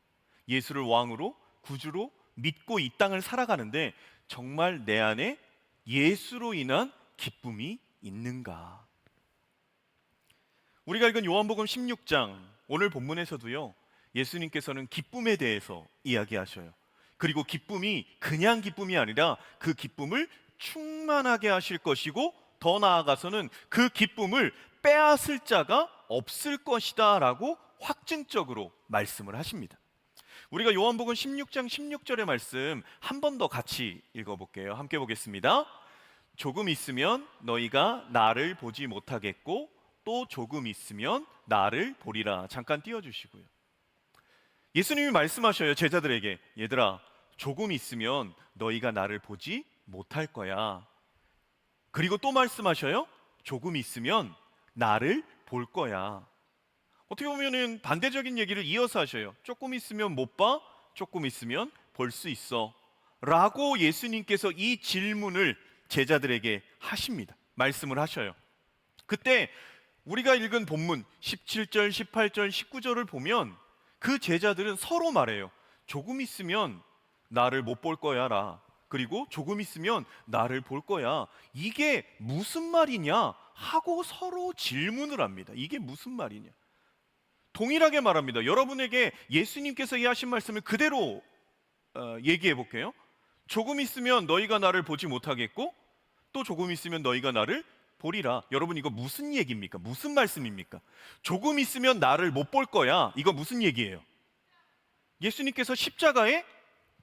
예수를 왕으로, 구주로 믿고 이 땅을 살아가는데 정말 내 안에 예수로 인한 기쁨이 있는가? 우리가 읽은 요한복음 16장 오늘 본문에서도요, 예수님께서는 기쁨에 대해서 이야기하셔요. 그리고 기쁨이 그냥 기쁨이 아니라 그 기쁨을 충만하게 하실 것이고, 더 나아가서는 그 기쁨을 빼앗을 자가 없을 것이다 라고 확증적으로 말씀을 하십니다. 우리가 요한복음 16장 16절의 말씀 한 번 더 같이 읽어볼게요. 함께 보겠습니다. 조금 있으면 너희가 나를 보지 못하겠고 또 조금 있으면 나를 보리라. 잠깐 띄워주시고요. 예수님이 말씀하셔요. 제자들에게, 얘들아, 조금 있으면 너희가 나를 보지 못할 거야. 그리고 또 말씀하셔요. 조금 있으면 나를 볼 거야. 어떻게 보면은 반대적인 얘기를 이어서 하셔요. 조금 있으면 못 봐, 조금 있으면 볼 수 있어 라고 예수님께서 이 질문을 제자들에게 하십니다. 말씀을 하셔요. 그때 우리가 읽은 본문 17절, 18절, 19절을 보면 그 제자들은 서로 말해요. 조금 있으면 나를 못 볼 거야 라. 그리고 조금 있으면 나를 볼 거야. 이게 무슨 말이냐 하고 서로 질문을 합니다. 이게 무슨 말이냐. 동일하게 말합니다. 여러분에게 예수님께서 이 하신 말씀을 그대로 얘기해 볼게요. 조금 있으면 너희가 나를 보지 못하겠고 또 조금 있으면 너희가 나를 보리라. 여러분, 이거 무슨 얘기입니까? 무슨 말씀입니까? 조금 있으면 나를 못 볼 거야. 이거 무슨 얘기예요? 예수님께서 십자가에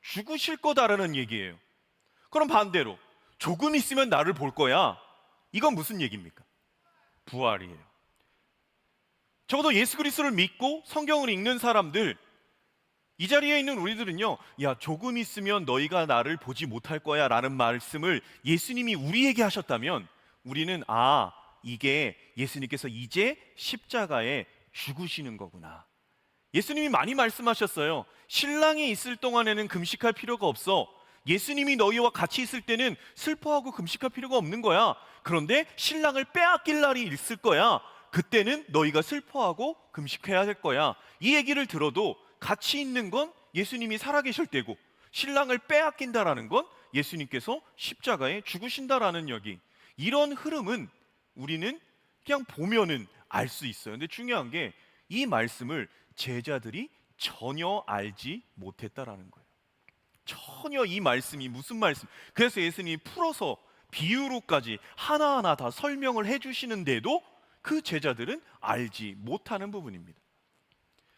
죽으실 거다라는 얘기예요. 그럼 반대로 조금 있으면 나를 볼 거야. 이건 무슨 얘기입니까? 부활이에요. 적어도 예수 그리스도를 믿고 성경을 읽는 사람들, 이 자리에 있는 우리들은요, 야, 조금 있으면 너희가 나를 보지 못할 거야 라는 말씀을 예수님이 우리에게 하셨다면 우리는 이게 예수님께서 이제 십자가에 죽으시는 거구나. 예수님이 많이 말씀하셨어요. 신랑이 있을 동안에는 금식할 필요가 없어. 예수님이 너희와 같이 있을 때는 슬퍼하고 금식할 필요가 없는 거야. 그런데 신랑을 빼앗길 날이 있을 거야. 그때는 너희가 슬퍼하고 금식해야 될 거야. 이 얘기를 들어도 같이 있는 건 예수님이 살아계실 때고, 신랑을 빼앗긴다라는 건 예수님께서 십자가에 죽으신다라는 얘기. 이런 흐름은 우리는 그냥 보면은 알 수 있어요. 근데 중요한 게 이 말씀을 제자들이 전혀 알지 못했다라는 거예요. 전혀 이 말씀이 무슨 말씀. 그래서 예수님이 풀어서 비유로까지 하나하나 다 설명을 해주시는데도 그 제자들은 알지 못하는 부분입니다.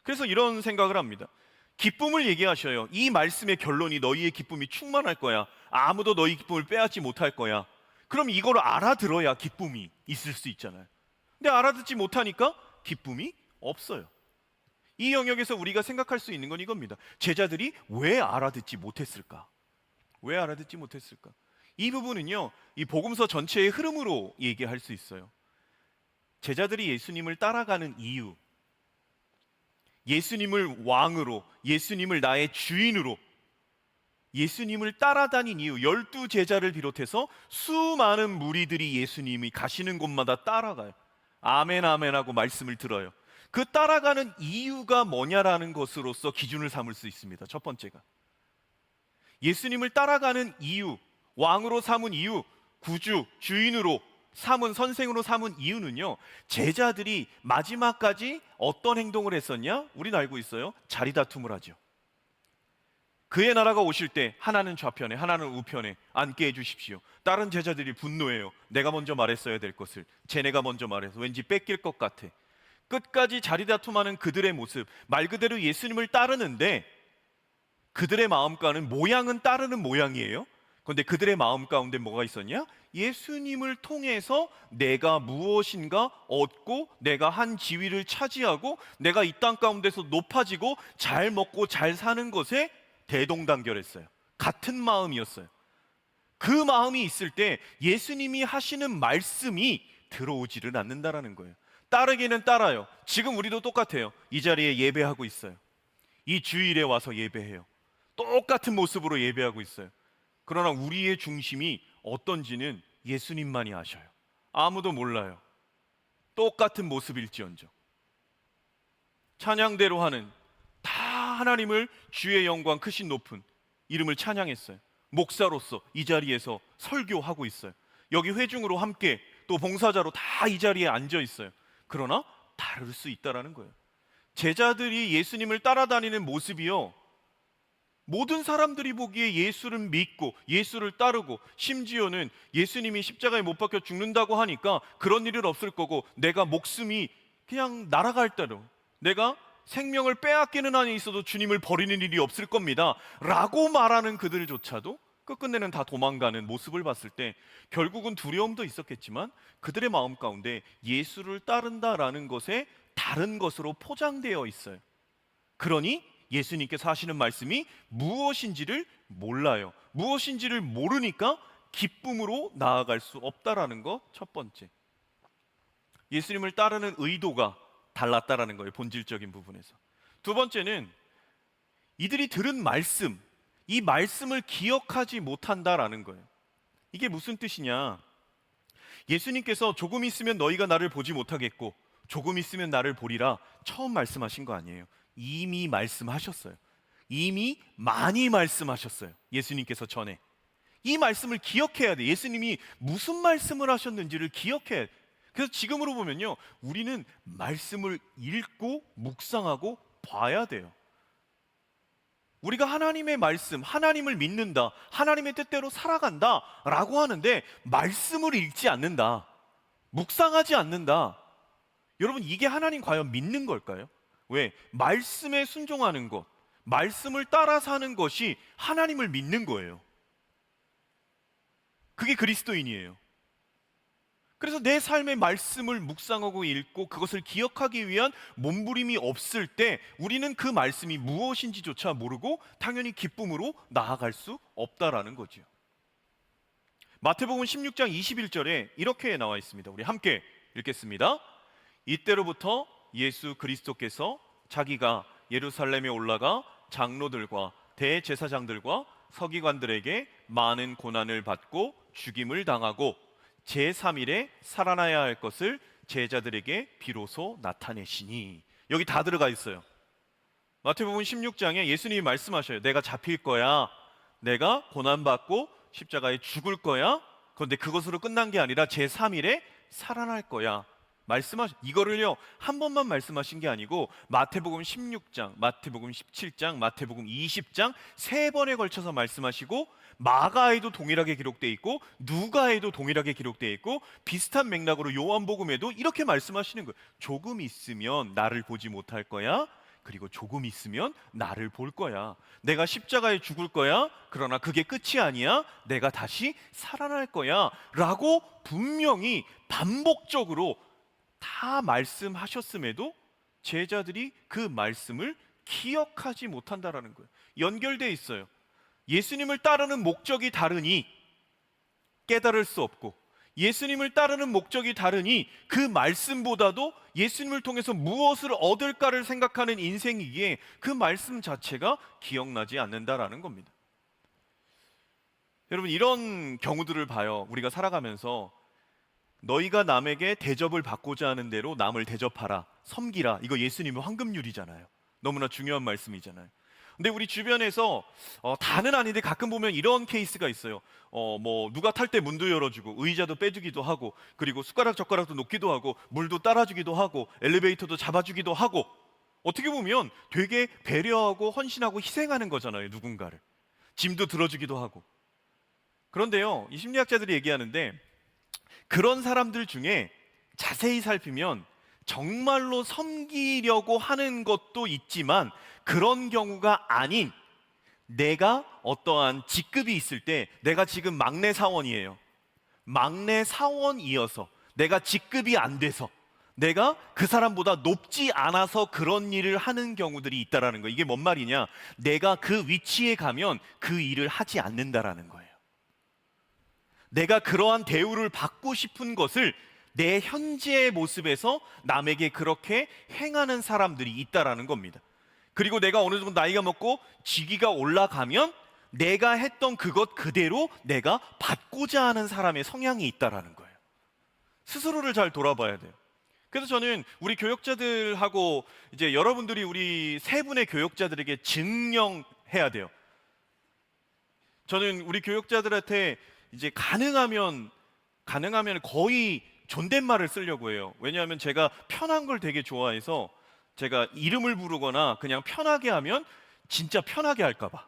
그래서 이런 생각을 합니다. 기쁨을 얘기하셔요. 이 말씀의 결론이 너희의 기쁨이 충만할 거야. 아무도 너희 기쁨을 빼앗지 못할 거야. 그럼 이걸 알아들어야 기쁨이 있을 수 있잖아요. 근데 알아듣지 못하니까 기쁨이 없어요. 이 영역에서 우리가 생각할 수 있는 건 이겁니다. 제자들이 왜 알아듣지 못했을까? 왜 알아듣지 못했을까? 이 부분은요, 이 복음서 전체의 흐름으로 얘기할 수 있어요. 제자들이 예수님을 따라가는 이유, 예수님을 왕으로, 예수님을 나의 주인으로, 예수님을 따라다닌 이유, 12제자를 비롯해서 수많은 무리들이 예수님이 가시는 곳마다 따라가요. 아멘 아멘 하고 말씀을 들어요. 그 따라가는 이유가 뭐냐라는 것으로서 기준을 삼을 수 있습니다. 첫 번째가 예수님을 따라가는 이유, 왕으로 삼은 이유, 구주, 주인으로 삼은, 선생으로 삼은 이유는요, 제자들이 마지막까지 어떤 행동을 했었냐? 우리는 알고 있어요. 자리다툼을 하죠. 그의 나라가 오실 때 하나는 좌편에 하나는 우편에 앉게 해주십시오. 다른 제자들이 분노해요. 내가 먼저 말했어야 될 것을 쟤네가 먼저 말해서 왠지 뺏길 것 같아. 끝까지 자리다툼하는 그들의 모습, 말 그대로 예수님을 따르는데 그들의 마음과는 모양은 따르는 모양이에요. 그런데 그들의 마음 가운데 뭐가 있었냐? 예수님을 통해서 내가 무엇인가 얻고 내가 한 지위를 차지하고 내가 이 땅 가운데서 높아지고 잘 먹고 잘 사는 것에 대동단결했어요. 같은 마음이었어요. 그 마음이 있을 때 예수님이 하시는 말씀이 들어오지를 않는다라는 거예요. 따르기는 따라요. 지금 우리도 똑같아요. 이 자리에 예배하고 있어요. 이 주일에 와서 예배해요. 똑같은 모습으로 예배하고 있어요. 그러나 우리의 중심이 어떤지는 예수님만이 아셔요. 아무도 몰라요. 똑같은 모습일지언정. 찬양대로 하는 다 하나님을 주의 영광 크신 높은 이름을 찬양했어요. 목사로서 이 자리에서 설교하고 있어요. 여기 회중으로 함께 또 봉사자로 다 이 자리에 앉아 있어요. 그러나 다를 수 있다라는 거예요. 제자들이 예수님을 따라다니는 모습이요, 모든 사람들이 보기에 예수를 믿고 예수를 따르고 심지어는 예수님이 십자가에 못 박혀 죽는다고 하니까 그런 일은 없을 거고 내가 목숨이 그냥 날아갈 대로 내가 생명을 빼앗기는 한에 있어도 주님을 버리는 일이 없을 겁니다 라고 말하는 그들조차도 끝끝내는 다 도망가는 모습을 봤을 때 결국은 두려움도 있었겠지만 그들의 마음 가운데 예수를 따른다라는 것에 다른 것으로 포장되어 있어요. 그러니 예수님께서 하시는 말씀이 무엇인지를 몰라요. 무엇인지를 모르니까 기쁨으로 나아갈 수 없다라는 것 첫 번째. 예수님을 따르는 의도가 달랐다라는 거예요. 본질적인 부분에서. 두 번째는 이들이 들은 말씀, 이 말씀을 기억하지 못한다라는 거예요. 이게 무슨 뜻이냐? 예수님께서 조금 있으면 너희가 나를 보지 못하겠고 조금 있으면 나를 보리라 처음 말씀하신 거 아니에요. 이미 말씀하셨어요. 이미 많이 말씀하셨어요. 예수님께서 전에. 이 말씀을 기억해야 돼. 예수님이 무슨 말씀을 하셨는지를 기억해야 돼. 그래서 지금으로 보면요, 우리는 말씀을 읽고 묵상하고 봐야 돼요. 우리가 하나님의 말씀, 하나님을 믿는다, 하나님의 뜻대로 살아간다 라고 하는데 말씀을 읽지 않는다, 묵상하지 않는다. 여러분, 이게 하나님 과연 믿는 걸까요? 왜? 말씀에 순종하는 것, 말씀을 따라 사는 것이 하나님을 믿는 거예요. 그게 그리스도인이에요. 그래서 내 삶의 말씀을 묵상하고 읽고 그것을 기억하기 위한 몸부림이 없을 때 우리는 그 말씀이 무엇인지조차 모르고 당연히 기쁨으로 나아갈 수 없다라는 거죠. 마태복음 16장 21절에 이렇게 나와 있습니다. 우리 함께 읽겠습니다. 이때로부터 예수 그리스도께서 자기가 예루살렘에 올라가 장로들과 대제사장들과 서기관들에게 많은 고난을 받고 죽임을 당하고 제3일에 살아나야 할 것을 제자들에게 비로소 나타내시니. 여기 다 들어가 있어요. 마태복음 16장에 예수님이 말씀하셔요. 내가 잡힐 거야, 내가 고난받고 십자가에 죽을 거야. 그런데 그것으로 끝난 게 아니라 제3일에 살아날 거야. 이거를요 한 번만 말씀하신 게 아니고 마태복음 16장, 마태복음 17장, 마태복음 20장 세 번에 걸쳐서 말씀하시고 마가에도 동일하게 기록되어 있고 누가에도 동일하게 기록되어 있고 비슷한 맥락으로 요한복음에도 이렇게 말씀하시는 거예요. 조금 있으면 나를 보지 못할 거야. 그리고 조금 있으면 나를 볼 거야. 내가 십자가에 죽을 거야. 그러나 그게 끝이 아니야. 내가 다시 살아날 거야 라고 분명히 반복적으로 다 말씀하셨음에도 제자들이 그 말씀을 기억하지 못한다라는 거예요. 연결되어 있어요. 예수님을 따르는 목적이 다르니 깨달을 수 없고, 예수님을 따르는 목적이 다르니 그 말씀보다도 예수님을 통해서 무엇을 얻을까를 생각하는 인생이기에 그 말씀 자체가 기억나지 않는다라는 겁니다. 여러분, 이런 경우들을 봐요. 우리가 살아가면서 너희가 남에게 대접을 받고자 하는 대로 남을 대접하라, 섬기라. 이거 예수님의 황금률이잖아요. 너무나 중요한 말씀이잖아요. 근데 우리 주변에서 다는 아닌데 가끔 보면 이런 케이스가 있어요. 뭐 누가 탈 때 문도 열어주고 의자도 빼주기도 하고, 그리고 숟가락 젓가락도 놓기도 하고, 물도 따라주기도 하고, 엘리베이터도 잡아주기도 하고. 어떻게 보면 되게 배려하고 헌신하고 희생하는 거잖아요. 누군가를. 짐도 들어주기도 하고. 그런데요, 이 심리학자들이 얘기하는데 그런 사람들 중에 자세히 살피면 정말로 섬기려고 하는 것도 있지만 그런 경우가 아닌, 내가 어떠한 직급이 있을 때, 내가 지금 막내 사원이에요. 막내 사원이어서 내가 직급이 안 돼서, 내가 그 사람보다 높지 않아서 그런 일을 하는 경우들이 있다라는 거예요. 이게 뭔 말이냐? 내가 그 위치에 가면 그 일을 하지 않는다라는 거예요. 내가 그러한 대우를 받고 싶은 것을 내 현재의 모습에서 남에게 그렇게 행하는 사람들이 있다라는 겁니다. 그리고 내가 어느 정도 나이가 먹고 직위가 올라가면 내가 했던 그것 그대로 내가 받고자 하는 사람의 성향이 있다라는 거예요. 스스로를 잘 돌아봐야 돼요. 그래서 저는 우리 교역자들하고 이제 여러분들이 우리 세 분의 교역자들에게 증명해야 돼요. 저는 우리 교역자들한테 이제 가능하면 거의 존댓말을 쓰려고 해요. 왜냐하면 제가 편한 걸 되게 좋아해서 제가 이름을 부르거나 그냥 편하게 하면 진짜 편하게 할까봐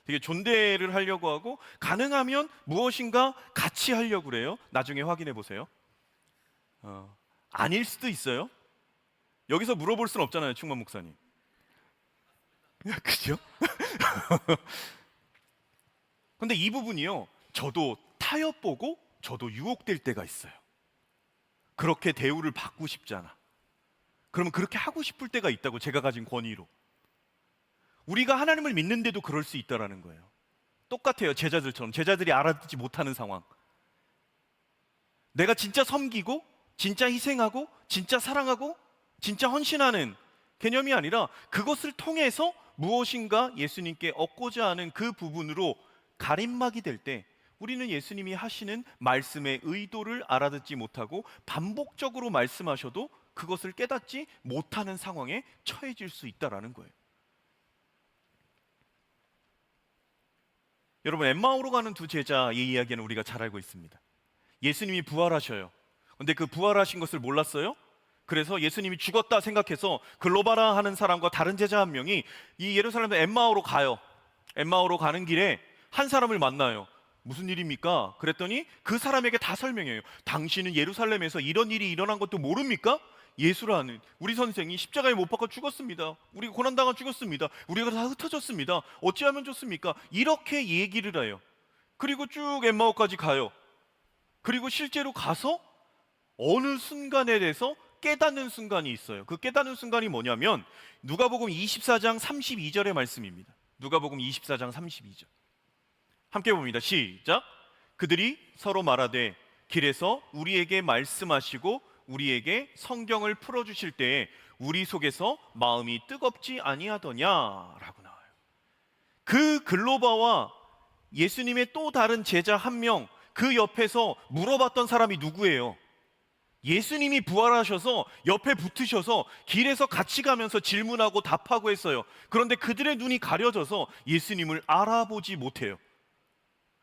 되게 존대를 하려고 하고, 가능하면 무엇인가 같이 하려고 그래요. 나중에 확인해 보세요. 아닐 수도 있어요. 여기서 물어볼 수는 없잖아요, 충만 목사님. 그죠? 근데 이 부분이요, 저도 타협 보고 저도 유혹될 때가 있어요. 그렇게 대우를 받고 싶잖아. 그러면 그렇게 하고 싶을 때가 있다고, 제가 가진 권위로. 우리가 하나님을 믿는데도 그럴 수 있다라는 거예요. 똑같아요. 제자들처럼. 제자들이 알아듣지 못하는 상황. 내가 진짜 섬기고 진짜 희생하고 진짜 사랑하고 진짜 헌신하는 개념이 아니라 그것을 통해서 무엇인가 예수님께 얻고자 하는 그 부분으로 가림막이 될 때 우리는 예수님이 하시는 말씀의 의도를 알아듣지 못하고 반복적으로 말씀하셔도 그것을 깨닫지 못하는 상황에 처해질 수 있다라는 거예요. 여러분, 엠마오로 가는 두 제자의 이야기는 우리가 잘 알고 있습니다. 예수님이 부활하셔요. 근데 그 부활하신 것을 몰랐어요. 그래서 예수님이 죽었다 생각해서 글로바라 하는 사람과 다른 제자 한 명이 이 예루살렘 엠마오로 가요. 엠마오로 가는 길에 한 사람을 만나요. 무슨 일입니까? 그랬더니 그 사람에게 다 설명해요. 당신은 예루살렘에서 이런 일이 일어난 것도 모릅니까? 예수라는 우리 선생이 십자가에 못 박아 죽었습니다. 우리가 고난당하 죽었습니다. 우리가 다 흩어졌습니다. 어찌하면 좋습니까? 이렇게 얘기를 해요. 그리고 쭉 엠마오까지 가요. 그리고 실제로 가서 어느 순간에 대해서 깨닫는 순간이 있어요. 그 깨닫는 순간이 뭐냐면 누가복음 24장 32절의 말씀입니다. 누가복음 24장 32절. 함께 봅니다. 시작. 그들이 서로 말하되 길에서 우리에게 말씀하시고 우리에게 성경을 풀어주실 때에 우리 속에서 마음이 뜨겁지 아니하더냐라고 나와요. 그 글로바와 예수님의 또 다른 제자 한 명, 그 옆에서 물어봤던 사람이 누구예요? 예수님이 부활하셔서 옆에 붙으셔서 길에서 같이 가면서 질문하고 답하고 했어요. 그런데 그들의 눈이 가려져서 예수님을 알아보지 못해요.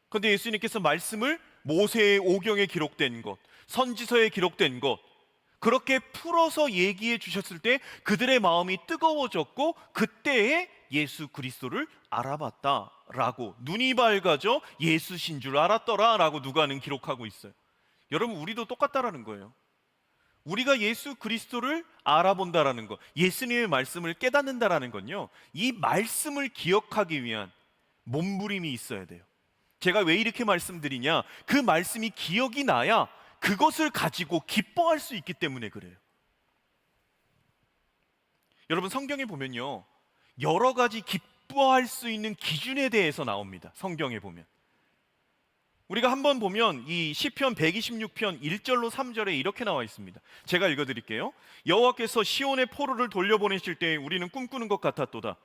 그런데 예수님께서 말씀을 모세의 오경에 기록된 것, 선지서에 기록된 것, 그렇게 풀어서 얘기해 주셨을 때 그들의 마음이 뜨거워졌고 그때에 예수 그리스도를 알아봤다라고, 눈이 밝아져 예수신 줄 알았더라라고 누가는 기록하고 있어요. 여러분, 우리도 똑같다라는 거예요. 우리가 예수 그리스도를 알아본다라는 것, 예수님의 말씀을 깨닫는다라는 건요, 이 말씀을 기억하기 위한 몸부림이 있어야 돼요. 제가 왜 이렇게 말씀드리냐, 그 말씀이 기억이 나야 그것을 가지고 기뻐할 수 있기 때문에 그래요. 여러분, 성경에 보면요, 여러 가지 기뻐할 수 있는 기준에 대해서 나옵니다. 성경에 보면 우리가 한번 보면 이 시편 126편 1절로 3절에 이렇게 나와 있습니다. 제가 읽어드릴게요. 여호와께서 시온의 포로를 돌려보내실 때 우리는 꿈꾸는 것 같았도다.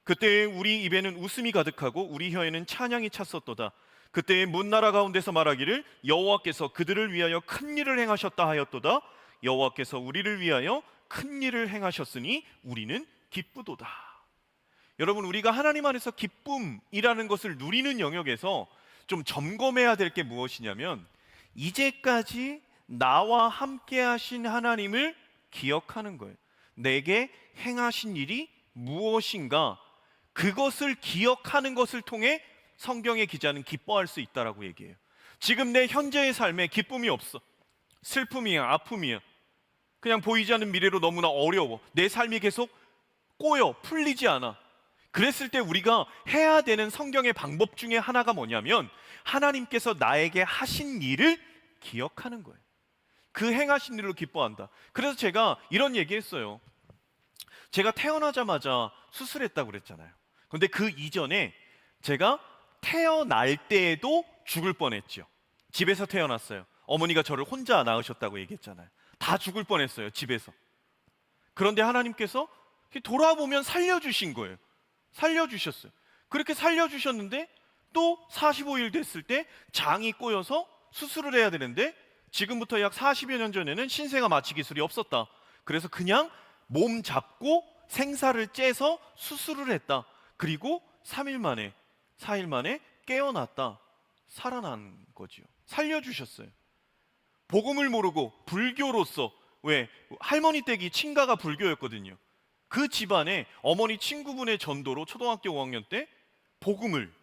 그때 우리 입에는 웃음이 가득하고 우리 혀에는 찬양이 찼었도다. 그때 문나라 가운데서 말하기를 여호와께서 그들을 위하여 큰 일을 행하셨다 하였도다. 여호와께서 우리를 위하여 큰 일을 행하셨으니 우리는 기쁘도다. 여러분, 우리가 하나님 안에서 기쁨이라는 것을 누리는 영역에서 좀 점검해야 될 게 무엇이냐면, 이제까지 나와 함께 하신 하나님을 기억하는 거예요. 내게 행하신 일이 무엇인가, 그것을 기억하는 것을 통해 성경의 기자는 기뻐할 수 있다라고 얘기해요. 지금 내 현재의 삶에 기쁨이 없어. 슬픔이야, 아픔이야. 그냥 보이지 않는 미래로 너무나 어려워. 내 삶이 계속 꼬여, 풀리지 않아. 그랬을 때 우리가 해야 되는 성경의 방법 중에 하나가 뭐냐면, 하나님께서 나에게 하신 일을 기억하는 거예요. 그 행하신 일로 기뻐한다. 그래서 제가 이런 얘기했어요. 제가 태어나자마자 수술했다고 그랬잖아요. 그런데 그 이전에 제가 태어날 때에도 죽을 뻔했죠. 집에서 태어났어요. 어머니가 저를 혼자 낳으셨다고 얘기했잖아요. 다 죽을 뻔했어요, 집에서. 그런데 하나님께서 돌아보면 살려주신 거예요. 살려주셨어요. 그렇게 살려주셨는데 또 45일 됐을 때 장이 꼬여서 수술을 해야 되는데, 지금부터 약 40여 년 전에는 신생아 마취 기술이 없었다. 그래서 그냥 몸 잡고 생사를 째서 수술을 했다. 그리고 3일 만에 4일 만에 깨어났다. 살아난 거죠. 살려주셨어요. 복음을 모르고 불교로서, 왜 할머니 댁이 친가가 불교였거든요. 그 집안에 어머니 친구분의 전도로 초등학교 5학년 때 복음을,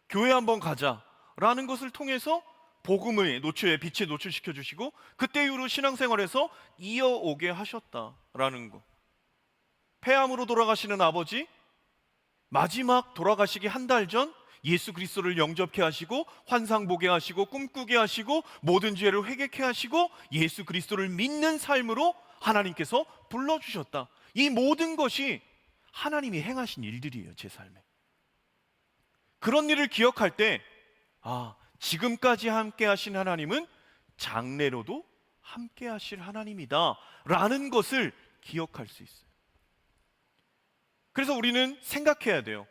교회 한번 가자라는 것을 통해서 복음의 노출에, 빛에 노출시켜 주시고 그때 이후로 신앙생활에서 이어오게 하셨다라는 거. 폐암으로 돌아가시는 아버지, 마지막 돌아가시기 한 달 전 예수 그리스도를 영접케 하시고 환상 보게 하시고 꿈꾸게 하시고 모든 죄를 회개케 하시고 예수 그리스도를 믿는 삶으로 하나님께서 불러주셨다. 이 모든 것이 하나님이 행하신 일들이에요. 제 삶에. 그런 일을 기억할 때 지금까지 함께 하신 하나님은 장래로도 함께 하실 하나님이다 라는 것을 기억할 수 있어요. 그래서 우리는 생각해야 돼요.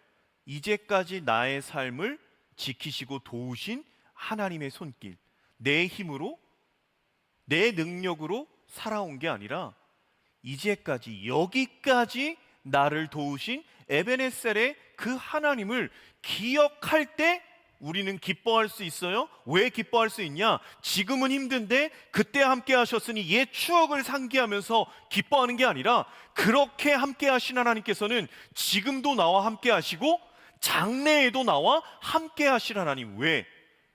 이제까지 나의 삶을 지키시고 도우신 하나님의 손길, 내 힘으로, 내 능력으로 살아온 게 아니라 이제까지 여기까지 나를 도우신 에베네셀의 그 하나님을 기억할 때 우리는 기뻐할 수 있어요. 왜 기뻐할 수 있냐? 지금은 힘든데 그때 함께 하셨으니 옛 추억을 상기하면서 기뻐하는 게 아니라 그렇게 함께 하신 하나님께서는 지금도 나와 함께 하시고 장래에도 나와 함께 하실 하나님. 왜?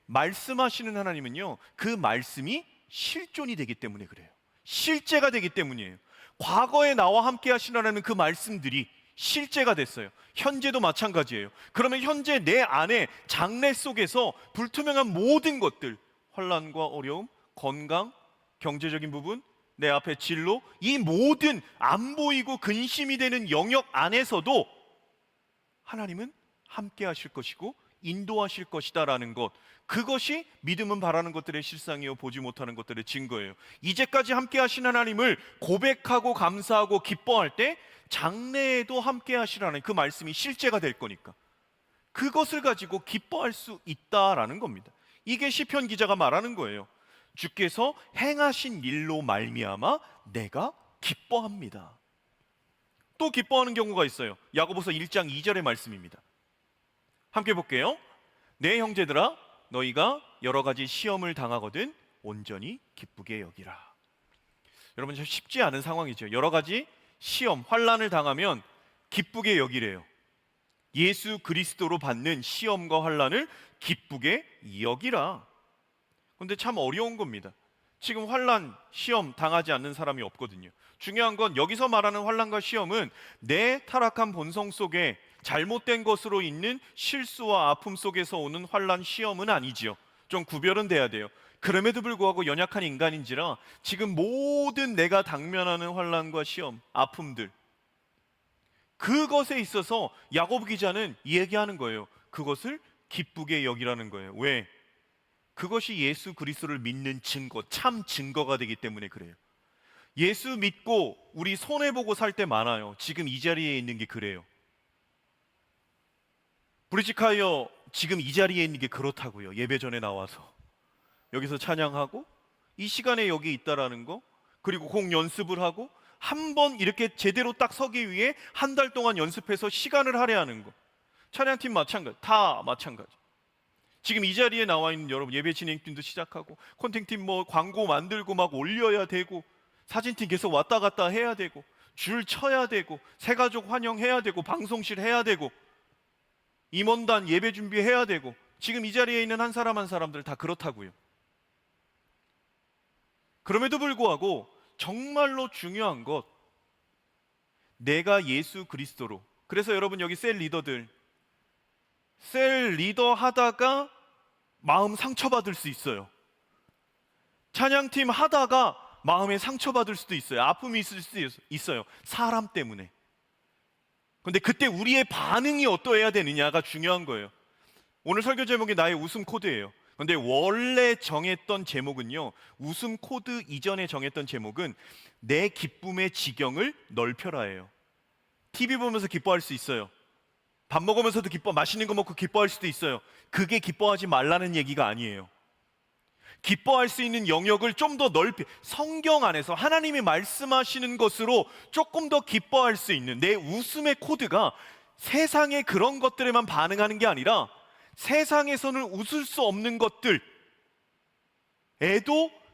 말씀하시는 하나님은요, 그 말씀이 실존이 되기 때문에 그래요. 실제가 되기 때문이에요. 과거에 나와 함께 하신 하나님은 그 말씀들이 실제가 됐어요. 현재도 마찬가지예요. 그러면 현재 내 안에 장래 속에서 불투명한 모든 것들, 환난과 어려움, 건강, 경제적인 부분, 내 앞에 진로, 이 모든 안 보이고 근심이 되는 영역 안에서도 하나님은 함께 하실 것이고 인도하실 것이다라는 것, 그것이 믿음은 바라는 것들의 실상이요 보지 못하는 것들의 증거예요. 이제까지 함께 하신 하나님을 고백하고 감사하고 기뻐할 때 장래에도 함께 하시라는 그 말씀이 실제가 될 거니까 그것을 가지고 기뻐할 수 있다라는 겁니다. 이게 시편 기자가 말하는 거예요. 주께서 행하신 일로 말미암아 내가 기뻐합니다. 또 기뻐하는 경우가 있어요. 야고보서 1장 2절의 말씀입니다. 함께 볼게요. 내 형제들아 너희가 여러 가지 시험을 당하거든 온전히 기쁘게 여기라. 여러분, 참 쉽지 않은 상황이죠. 여러 가지 시험, 환난을 당하면 기쁘게 여기래요. 예수 그리스도로 받는 시험과 환난을 기쁘게 여기라. 그런데 참 어려운 겁니다. 지금 환난, 시험 당하지 않는 사람이 없거든요. 중요한 건 여기서 말하는 환난과 시험은 내 타락한 본성 속에 잘못된 것으로 있는 실수와 아픔 속에서 오는 환난, 시험은 아니지요. 좀 구별은 돼야 돼요. 그럼에도 불구하고 연약한 인간인지라 지금 모든 내가 당면하는 환난과 시험, 아픔들, 그것에 있어서 야고보 기자는 얘기하는 거예요. 그것을 기쁘게 여기라는 거예요. 왜? 그것이 예수 그리스도를 믿는 증거, 참 증거가 되기 때문에 그래요. 예수 믿고 우리 손해보고 살 때 많아요. 지금 이 자리에 있는 게 그래요. 브리지카이어 지금 이 자리에 있는 게 그렇다고요. 예배 전에 나와서 여기서 찬양하고 이 시간에 여기 있다라는 거, 그리고 곡 연습을 하고 한 번 이렇게 제대로 딱 서기 위해 한 달 동안 연습해서 시간을 할애하는 거, 찬양팀 마찬가지, 다 마찬가지. 지금 이 자리에 나와 있는 여러분, 예배 진행팀도 시작하고 콘텐츠팀 뭐 광고 만들고 막 올려야 되고 사진팀 계속 왔다 갔다 해야 되고 줄 쳐야 되고 새가족 환영해야 되고 방송실 해야 되고 임원단 예배 준비해야 되고, 지금 이 자리에 있는 한 사람 한 사람들 다 그렇다고요. 그럼에도 불구하고 정말로 중요한 것, 내가 예수 그리스도로, 그래서 여러분 여기 셀 리더들, 셀 리더 하다가 마음 상처받을 수 있어요. 찬양팀 하다가 마음에 상처받을 수도 있어요. 아픔이 있을 수 있어요. 사람 때문에. 근데 그때 우리의 반응이 어떠해야 되느냐가 중요한 거예요. 오늘 설교 제목이 나의 웃음 코드예요. 근데 원래 정했던 제목은요, 웃음 코드 이전에 정했던 제목은 내 기쁨의 지경을 넓혀라예요. TV 보면서 기뻐할 수 있어요. 밥 먹으면서도 맛있는 거 먹고 기뻐할 수도 있어요. 그게 기뻐하지 말라는 얘기가 아니에요. 기뻐할 수 있는 영역을 좀 더 넓히, 성경 안에서 하나님이 말씀하시는 것으로 조금 더 기뻐할 수 있는 내 웃음의 코드가 세상의 그런 것들에만 반응하는 게 아니라 세상에서는 웃을 수 없는 것들에도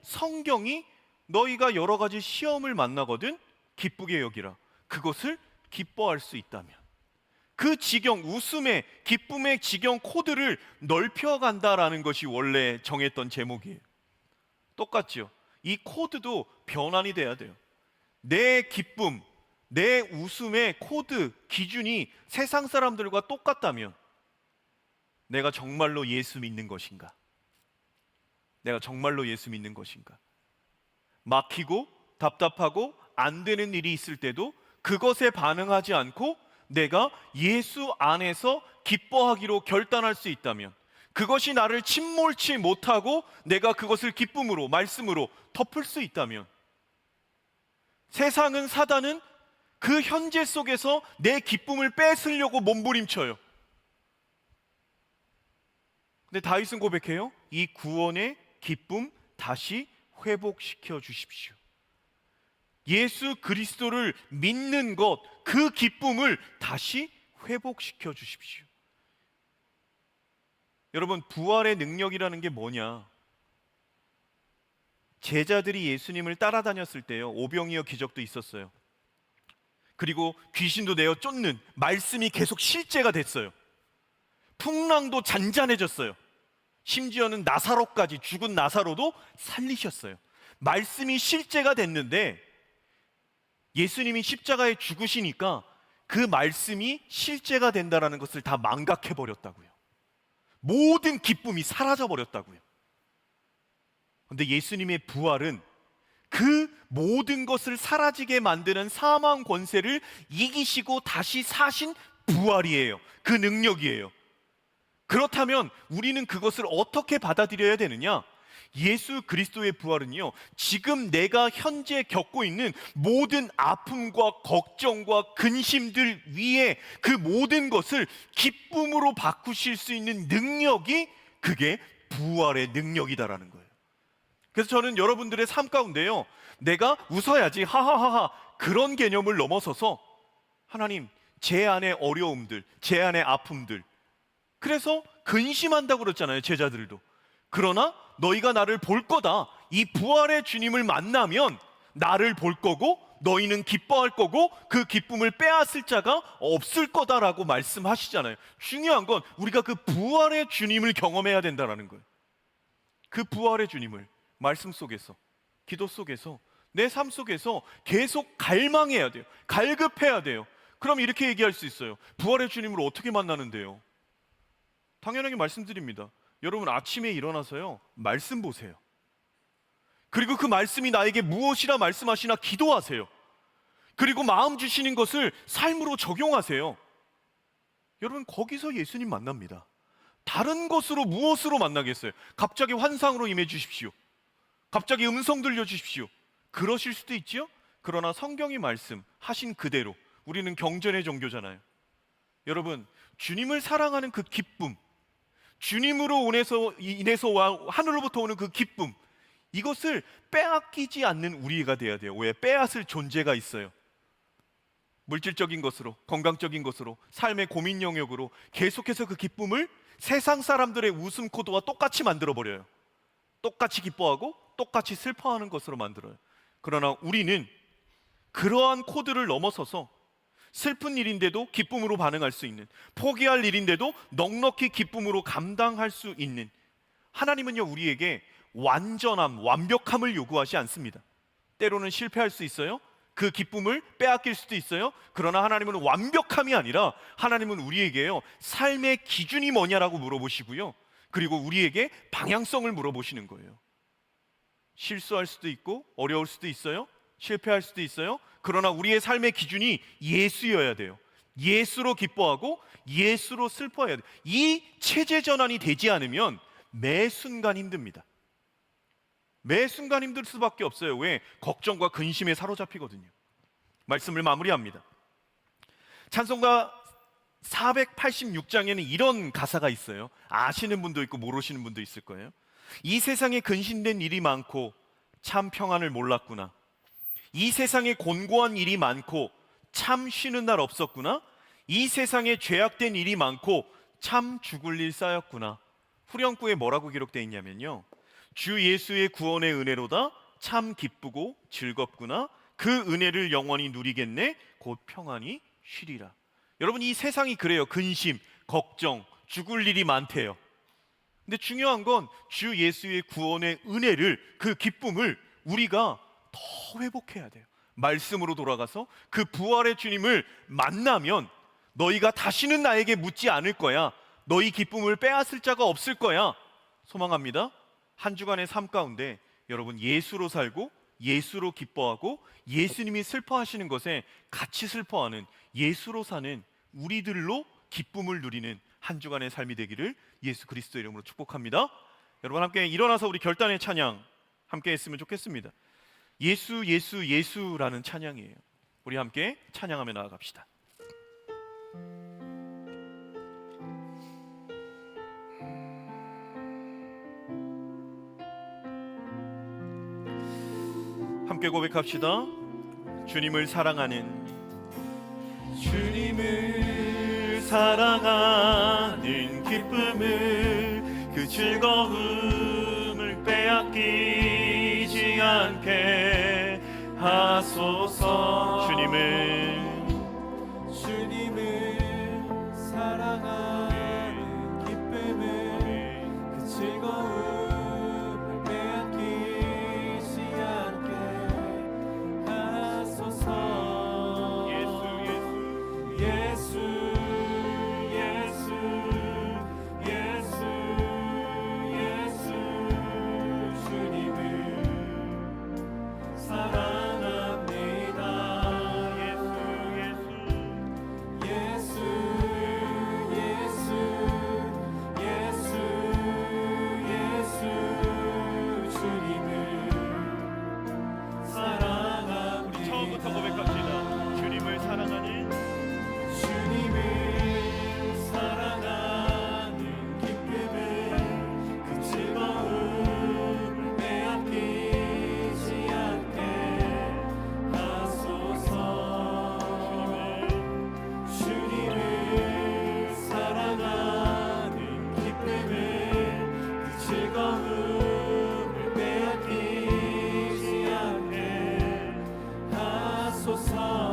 성경이 너희가 여러 가지 시험을 만나거든 기쁘게 여기라. 그것을 기뻐할 수 있다면 그 지경, 웃음의, 기쁨의 지경 코드를 넓혀간다라는 것이 원래 정했던 제목이에요. 똑같죠? 이 코드도 변환이 돼야 돼요. 내 기쁨, 내 웃음의 코드, 기준이 세상 사람들과 똑같다면 내가 정말로 예수 믿는 것인가? 내가 정말로 예수 믿는 것인가? 막히고 답답하고 안 되는 일이 있을 때도 그것에 반응하지 않고 내가 예수 안에서 기뻐하기로 결단할 수 있다면, 그것이 나를 침몰치 못하고 내가 그것을 기쁨으로, 말씀으로 덮을 수 있다면, 세상은, 사단은 그 현재 속에서 내 기쁨을 뺏으려고 몸부림쳐요. 근데 다윗은 고백해요. 이 구원의 기쁨 다시 회복시켜 주십시오. 예수 그리스도를 믿는 것, 그 기쁨을 다시 회복시켜 주십시오. 여러분, 부활의 능력이라는 게 뭐냐? 제자들이 예수님을 따라다녔을 때요, 오병이어 기적도 있었어요. 그리고 귀신도 내어 쫓는 말씀이 계속 실제가 됐어요. 풍랑도 잔잔해졌어요. 심지어는 나사로까지, 죽은 나사로도 살리셨어요. 말씀이 실제가 됐는데 예수님이 십자가에 죽으시니까 그 말씀이 실제가 된다는 것을 다 망각해버렸다고요. 모든 기쁨이 사라져버렸다고요. 그런데 예수님의 부활은 그 모든 것을 사라지게 만드는 사망 권세를 이기시고 다시 사신 부활이에요. 그 능력이에요. 그렇다면 우리는 그것을 어떻게 받아들여야 되느냐? 예수 그리스도의 부활은요, 지금 내가 현재 겪고 있는 모든 아픔과 걱정과 근심들 위에 그 모든 것을 기쁨으로 바꾸실 수 있는 능력이, 그게 부활의 능력이다라는 거예요. 그래서 저는 여러분들의 삶 가운데요, 내가 웃어야지 하하하하 그런 개념을 넘어서서, 하나님, 제 안의 어려움들, 제 안의 아픔들, 그래서 근심한다고 그랬잖아요, 제자들도. 그러나 너희가 나를 볼 거다. 이 부활의 주님을 만나면 나를 볼 거고 너희는 기뻐할 거고 그 기쁨을 빼앗을 자가 없을 거다라고 말씀하시잖아요. 중요한 건 우리가 그 부활의 주님을 경험해야 된다는 거예요. 그 부활의 주님을 말씀 속에서, 기도 속에서, 내 삶 속에서 계속 갈망해야 돼요. 갈급해야 돼요. 그럼 이렇게 얘기할 수 있어요. 부활의 주님을 어떻게 만나는데요? 당연하게 말씀드립니다. 여러분, 아침에 일어나서요, 말씀 보세요. 그리고 그 말씀이 나에게 무엇이라 말씀하시나 기도하세요. 그리고 마음 주시는 것을 삶으로 적용하세요. 여러분, 거기서 예수님 만납니다. 다른 것으로, 무엇으로 만나겠어요? 갑자기 환상으로 임해 주십시오. 갑자기 음성 들려 주십시오. 그러실 수도 있지요. 그러나 성경이 말씀하신 그대로, 우리는 경전의 종교잖아요. 여러분, 주님을 사랑하는 그 기쁨, 주님으로 인해서 하늘로부터 오는 그 기쁨, 이것을 빼앗기지 않는 우리가 돼야 돼요. 왜? 빼앗을 존재가 있어요. 물질적인 것으로, 건강적인 것으로, 삶의 고민 영역으로 계속해서 그 기쁨을 세상 사람들의 웃음 코드와 똑같이 만들어버려요. 똑같이 기뻐하고 똑같이 슬퍼하는 것으로 만들어요. 그러나 우리는 그러한 코드를 넘어서서 슬픈 일인데도 기쁨으로 반응할 수 있는, 포기할 일인데도 넉넉히 기쁨으로 감당할 수 있는, 하나님은요, 우리에게 완전함, 완벽함을 요구하지 않습니다. 때로는 실패할 수 있어요. 그 기쁨을 빼앗길 수도 있어요. 그러나 하나님은 완벽함이 아니라, 하나님은 우리에게요, 삶의 기준이 뭐냐라고 물어보시고요, 그리고 우리에게 방향성을 물어보시는 거예요. 실수할 수도 있고 어려울 수도 있어요. 실패할 수도 있어요. 그러나 우리의 삶의 기준이 예수여야 돼요. 예수로 기뻐하고 예수로 슬퍼해야 돼요. 이 체제 전환이 되지 않으면 매 순간 힘듭니다. 매 순간 힘들 수밖에 없어요. 왜? 걱정과 근심에 사로잡히거든요. 말씀을 마무리합니다. 찬송가 486장에는 이런 가사가 있어요. 아시는 분도 있고 모르시는 분도 있을 거예요. 이 세상에 근심된 일이 많고 참 평안을 몰랐구나. 이 세상에 곤고한 일이 많고 참 쉬는 날 없었구나. 이 세상에 죄악된 일이 많고 참 죽을 일 쌓였구나. 후렴구에 뭐라고 기록되어 있냐면요, 주 예수의 구원의 은혜로다 참 기쁘고 즐겁구나. 그 은혜를 영원히 누리겠네. 곧 평안히 쉬리라. 여러분, 이 세상이 그래요. 근심, 걱정, 죽을 일이 많대요. 근데 중요한 건 주 예수의 구원의 은혜를, 그 기쁨을 우리가 더 회복해야 돼요. 말씀으로 돌아가서 그 부활의 주님을 만나면 너희가 다시는 나에게 묻지 않을 거야. 너희 기쁨을 빼앗을 자가 없을 거야. 소망합니다. 한 주간의 삶 가운데 여러분 예수로 살고 예수로 기뻐하고 예수님이 슬퍼하시는 것에 같이 슬퍼하는 예수로 사는 우리들로 기쁨을 누리는 한 주간의 삶이 되기를 예수 그리스도 이름으로 축복합니다. 여러분 함께 일어나서 우리 결단의 찬양 함께 했으면 좋겠습니다. 예수 예수 예수라는 찬양이에요. 우리 함께 찬양하며 나아갑시다. 함께 고백합시다. 주님을 사랑하는 주님을 사랑하는 기쁨을 그 즐거움을 빼앗기지 않게 하소서. 주님을 사랑하는 기쁨을 그 즐거움을 빼앗기지 않게 하소서. 예수 주님을 사랑합니다. 처음부터 고백합시다. 주님을 사랑하는 기쁨을 그 즐거움을 빼앗기지 않게 하소서. 주님을 사랑하는 기쁨을 그 즐거움을 빼앗기지 않게 하소서.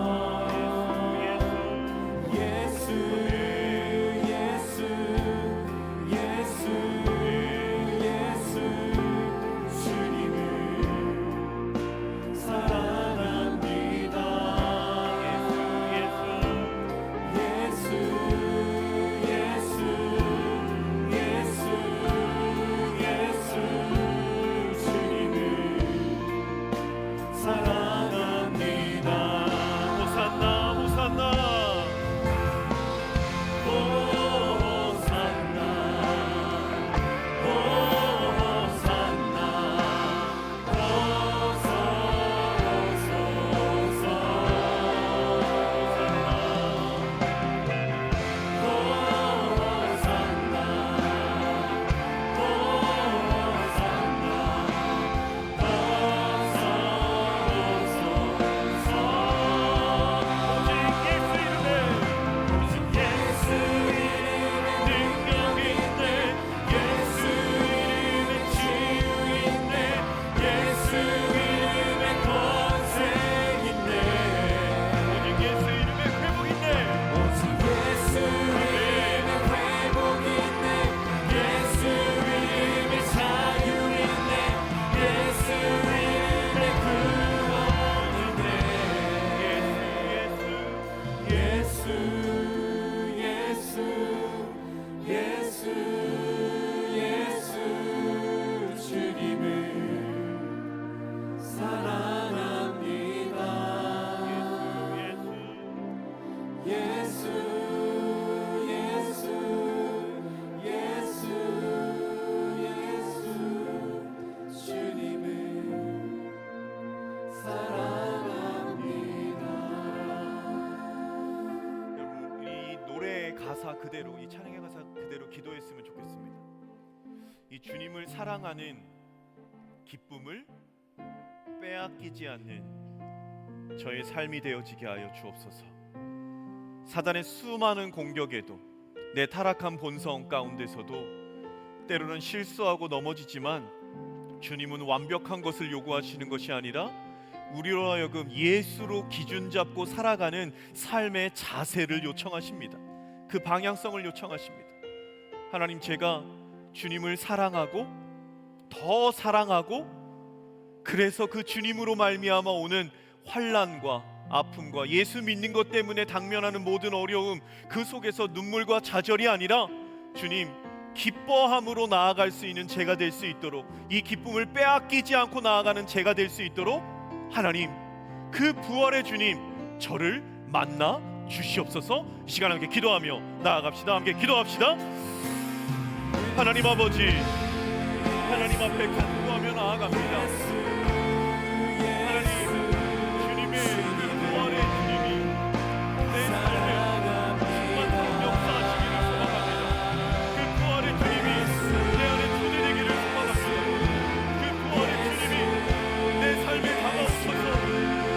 가사 그대로, 이 찬양의 가사 그대로 기도했으면 좋겠습니다. 이 주님을 사랑하는 기쁨을 빼앗기지 않는 저의 삶이 되어지게 하여 주옵소서. 사단의 수많은 공격에도 내 타락한 본성 가운데서도 때로는 실수하고 넘어지지만 주님은 완벽한 것을 요구하시는 것이 아니라 우리로 하여금 예수로 기준 잡고 살아가는 삶의 자세를 요청하십니다. 그 방향성을 요청하십니다. 하나님, 제가 주님을 사랑하고 더 사랑하고 그래서 그 주님으로 말미암아 오는 환난과 아픔과 예수 믿는 것 때문에 당면하는 모든 어려움, 그 속에서 눈물과 좌절이 아니라 주님 기뻐함으로 나아갈 수 있는 제가 될 수 있도록, 이 기쁨을 빼앗기지 않고 나아가는 제가 될 수 있도록 하나님, 그 부활의 주님 저를 만나 주시옵소서. 이 시간 함께 기도하며 나아갑시다. 함께 기도합시다. 하나님 아버지, 하나님 앞에 간구하며 나아갑니다. 하나님, 주님의 부활의 주님이 내 삶에 충만한 역사하시기를 소망합니다. 그 부활의 주님이 내 안에 초대되기를 소망합니다. 그 부활의 주님이 내 삶에 다가오셔서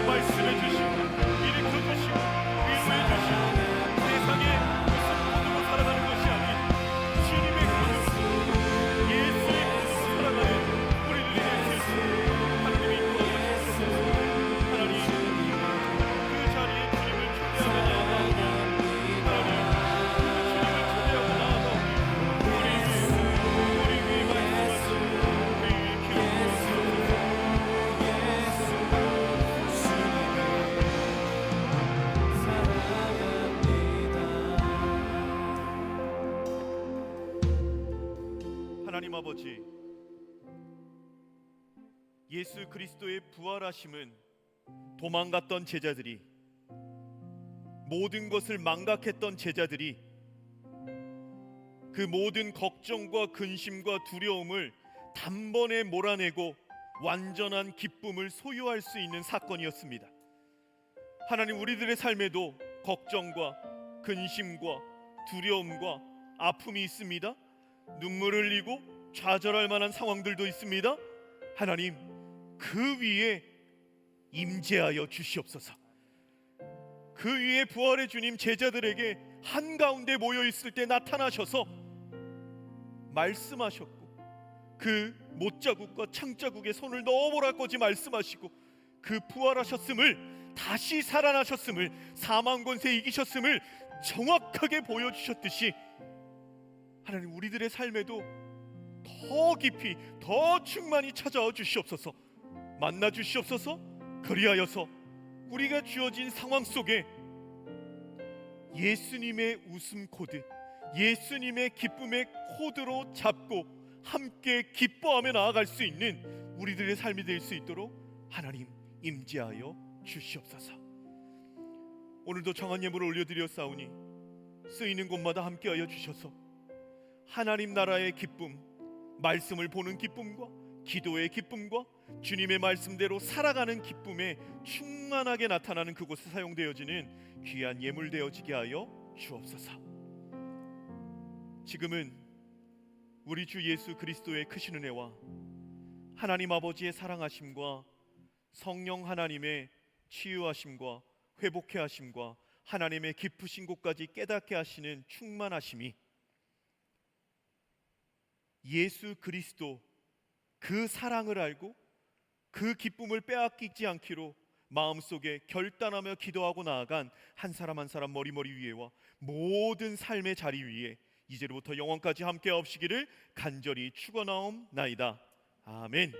말씀해 주시고 일으켜 주시고 위로해 주시고 세상에 무슨 모드로 살아가는 것이 아닌 주님의 모드, 예수의 모드로 살아가는 우리들이 될 수 있도록 하나님이 도와주시옵소서. 하나님, 그 자리에 주님을 초대하며 나아가오니 하나님, 그 주님을 초대하고 나아가오니 우리 위에 말씀하시고 우리 위에 기억하옵소서. 하나님 아버지, 예수 그리스도의 부활하심은 도망갔던 제자들이, 모든 것을 망각했던 제자들이 그 모든 걱정과 근심과 두려움을 단번에 몰아내고 완전한 기쁨을 소유할 수 있는 사건이었습니다. 하나님, 우리들의 삶에도 걱정과 근심과 두려움과 아픔이 있습니다. 눈물을 흘리고 좌절할 만한 상황들도 있습니다. 하나님, 그 위에 임재하여 주시옵소서. 그 위에 부활의 주님 제자들에게 한가운데 모여 있을 때 나타나셔서 말씀하셨고, 그 못자국과 창자국에 손을 넣어보라고지 말씀하시고, 그 부활하셨음을, 다시 살아나셨음을, 사망 권세 이기셨음을 정확하게 보여주셨듯이 하나님, 우리들의 삶에도 더 깊이 더 충만히 찾아와 주시옵소서. 만나 주시옵소서. 그리하여서 우리가 주어진 상황 속에 예수님의 웃음 코드, 예수님의 기쁨의 코드로 잡고 함께 기뻐하며 나아갈 수 있는 우리들의 삶이 될 수 있도록 하나님 임재하여 주시옵소서. 오늘도 정한 예물을 올려드렸사오니 쓰이는 곳마다 함께하여 주셔서 하나님 나라의 기쁨, 말씀을 보는 기쁨과 기도의 기쁨과 주님의 말씀대로 살아가는 기쁨에 충만하게 나타나는 그곳에 사용되어지는 귀한 예물 되어지게 하여 주옵소서. 지금은 우리 주 예수 그리스도의 크신 은혜와 하나님 아버지의 사랑하심과 성령 하나님의 치유하심과 회복해 하심과 하나님의 깊으신 곳까지 깨닫게 하시는 충만하심이 예수 그리스도 그 사랑을 알고 그 기쁨을 빼앗기지 않기로 마음속에 결단하며 기도하고 나아간 한 사람 한 사람 머리머리 위에와 모든 삶의 자리 위에 이제로부터 영원까지 함께 하옵시기를 간절히 축원하옵나이다. 아멘.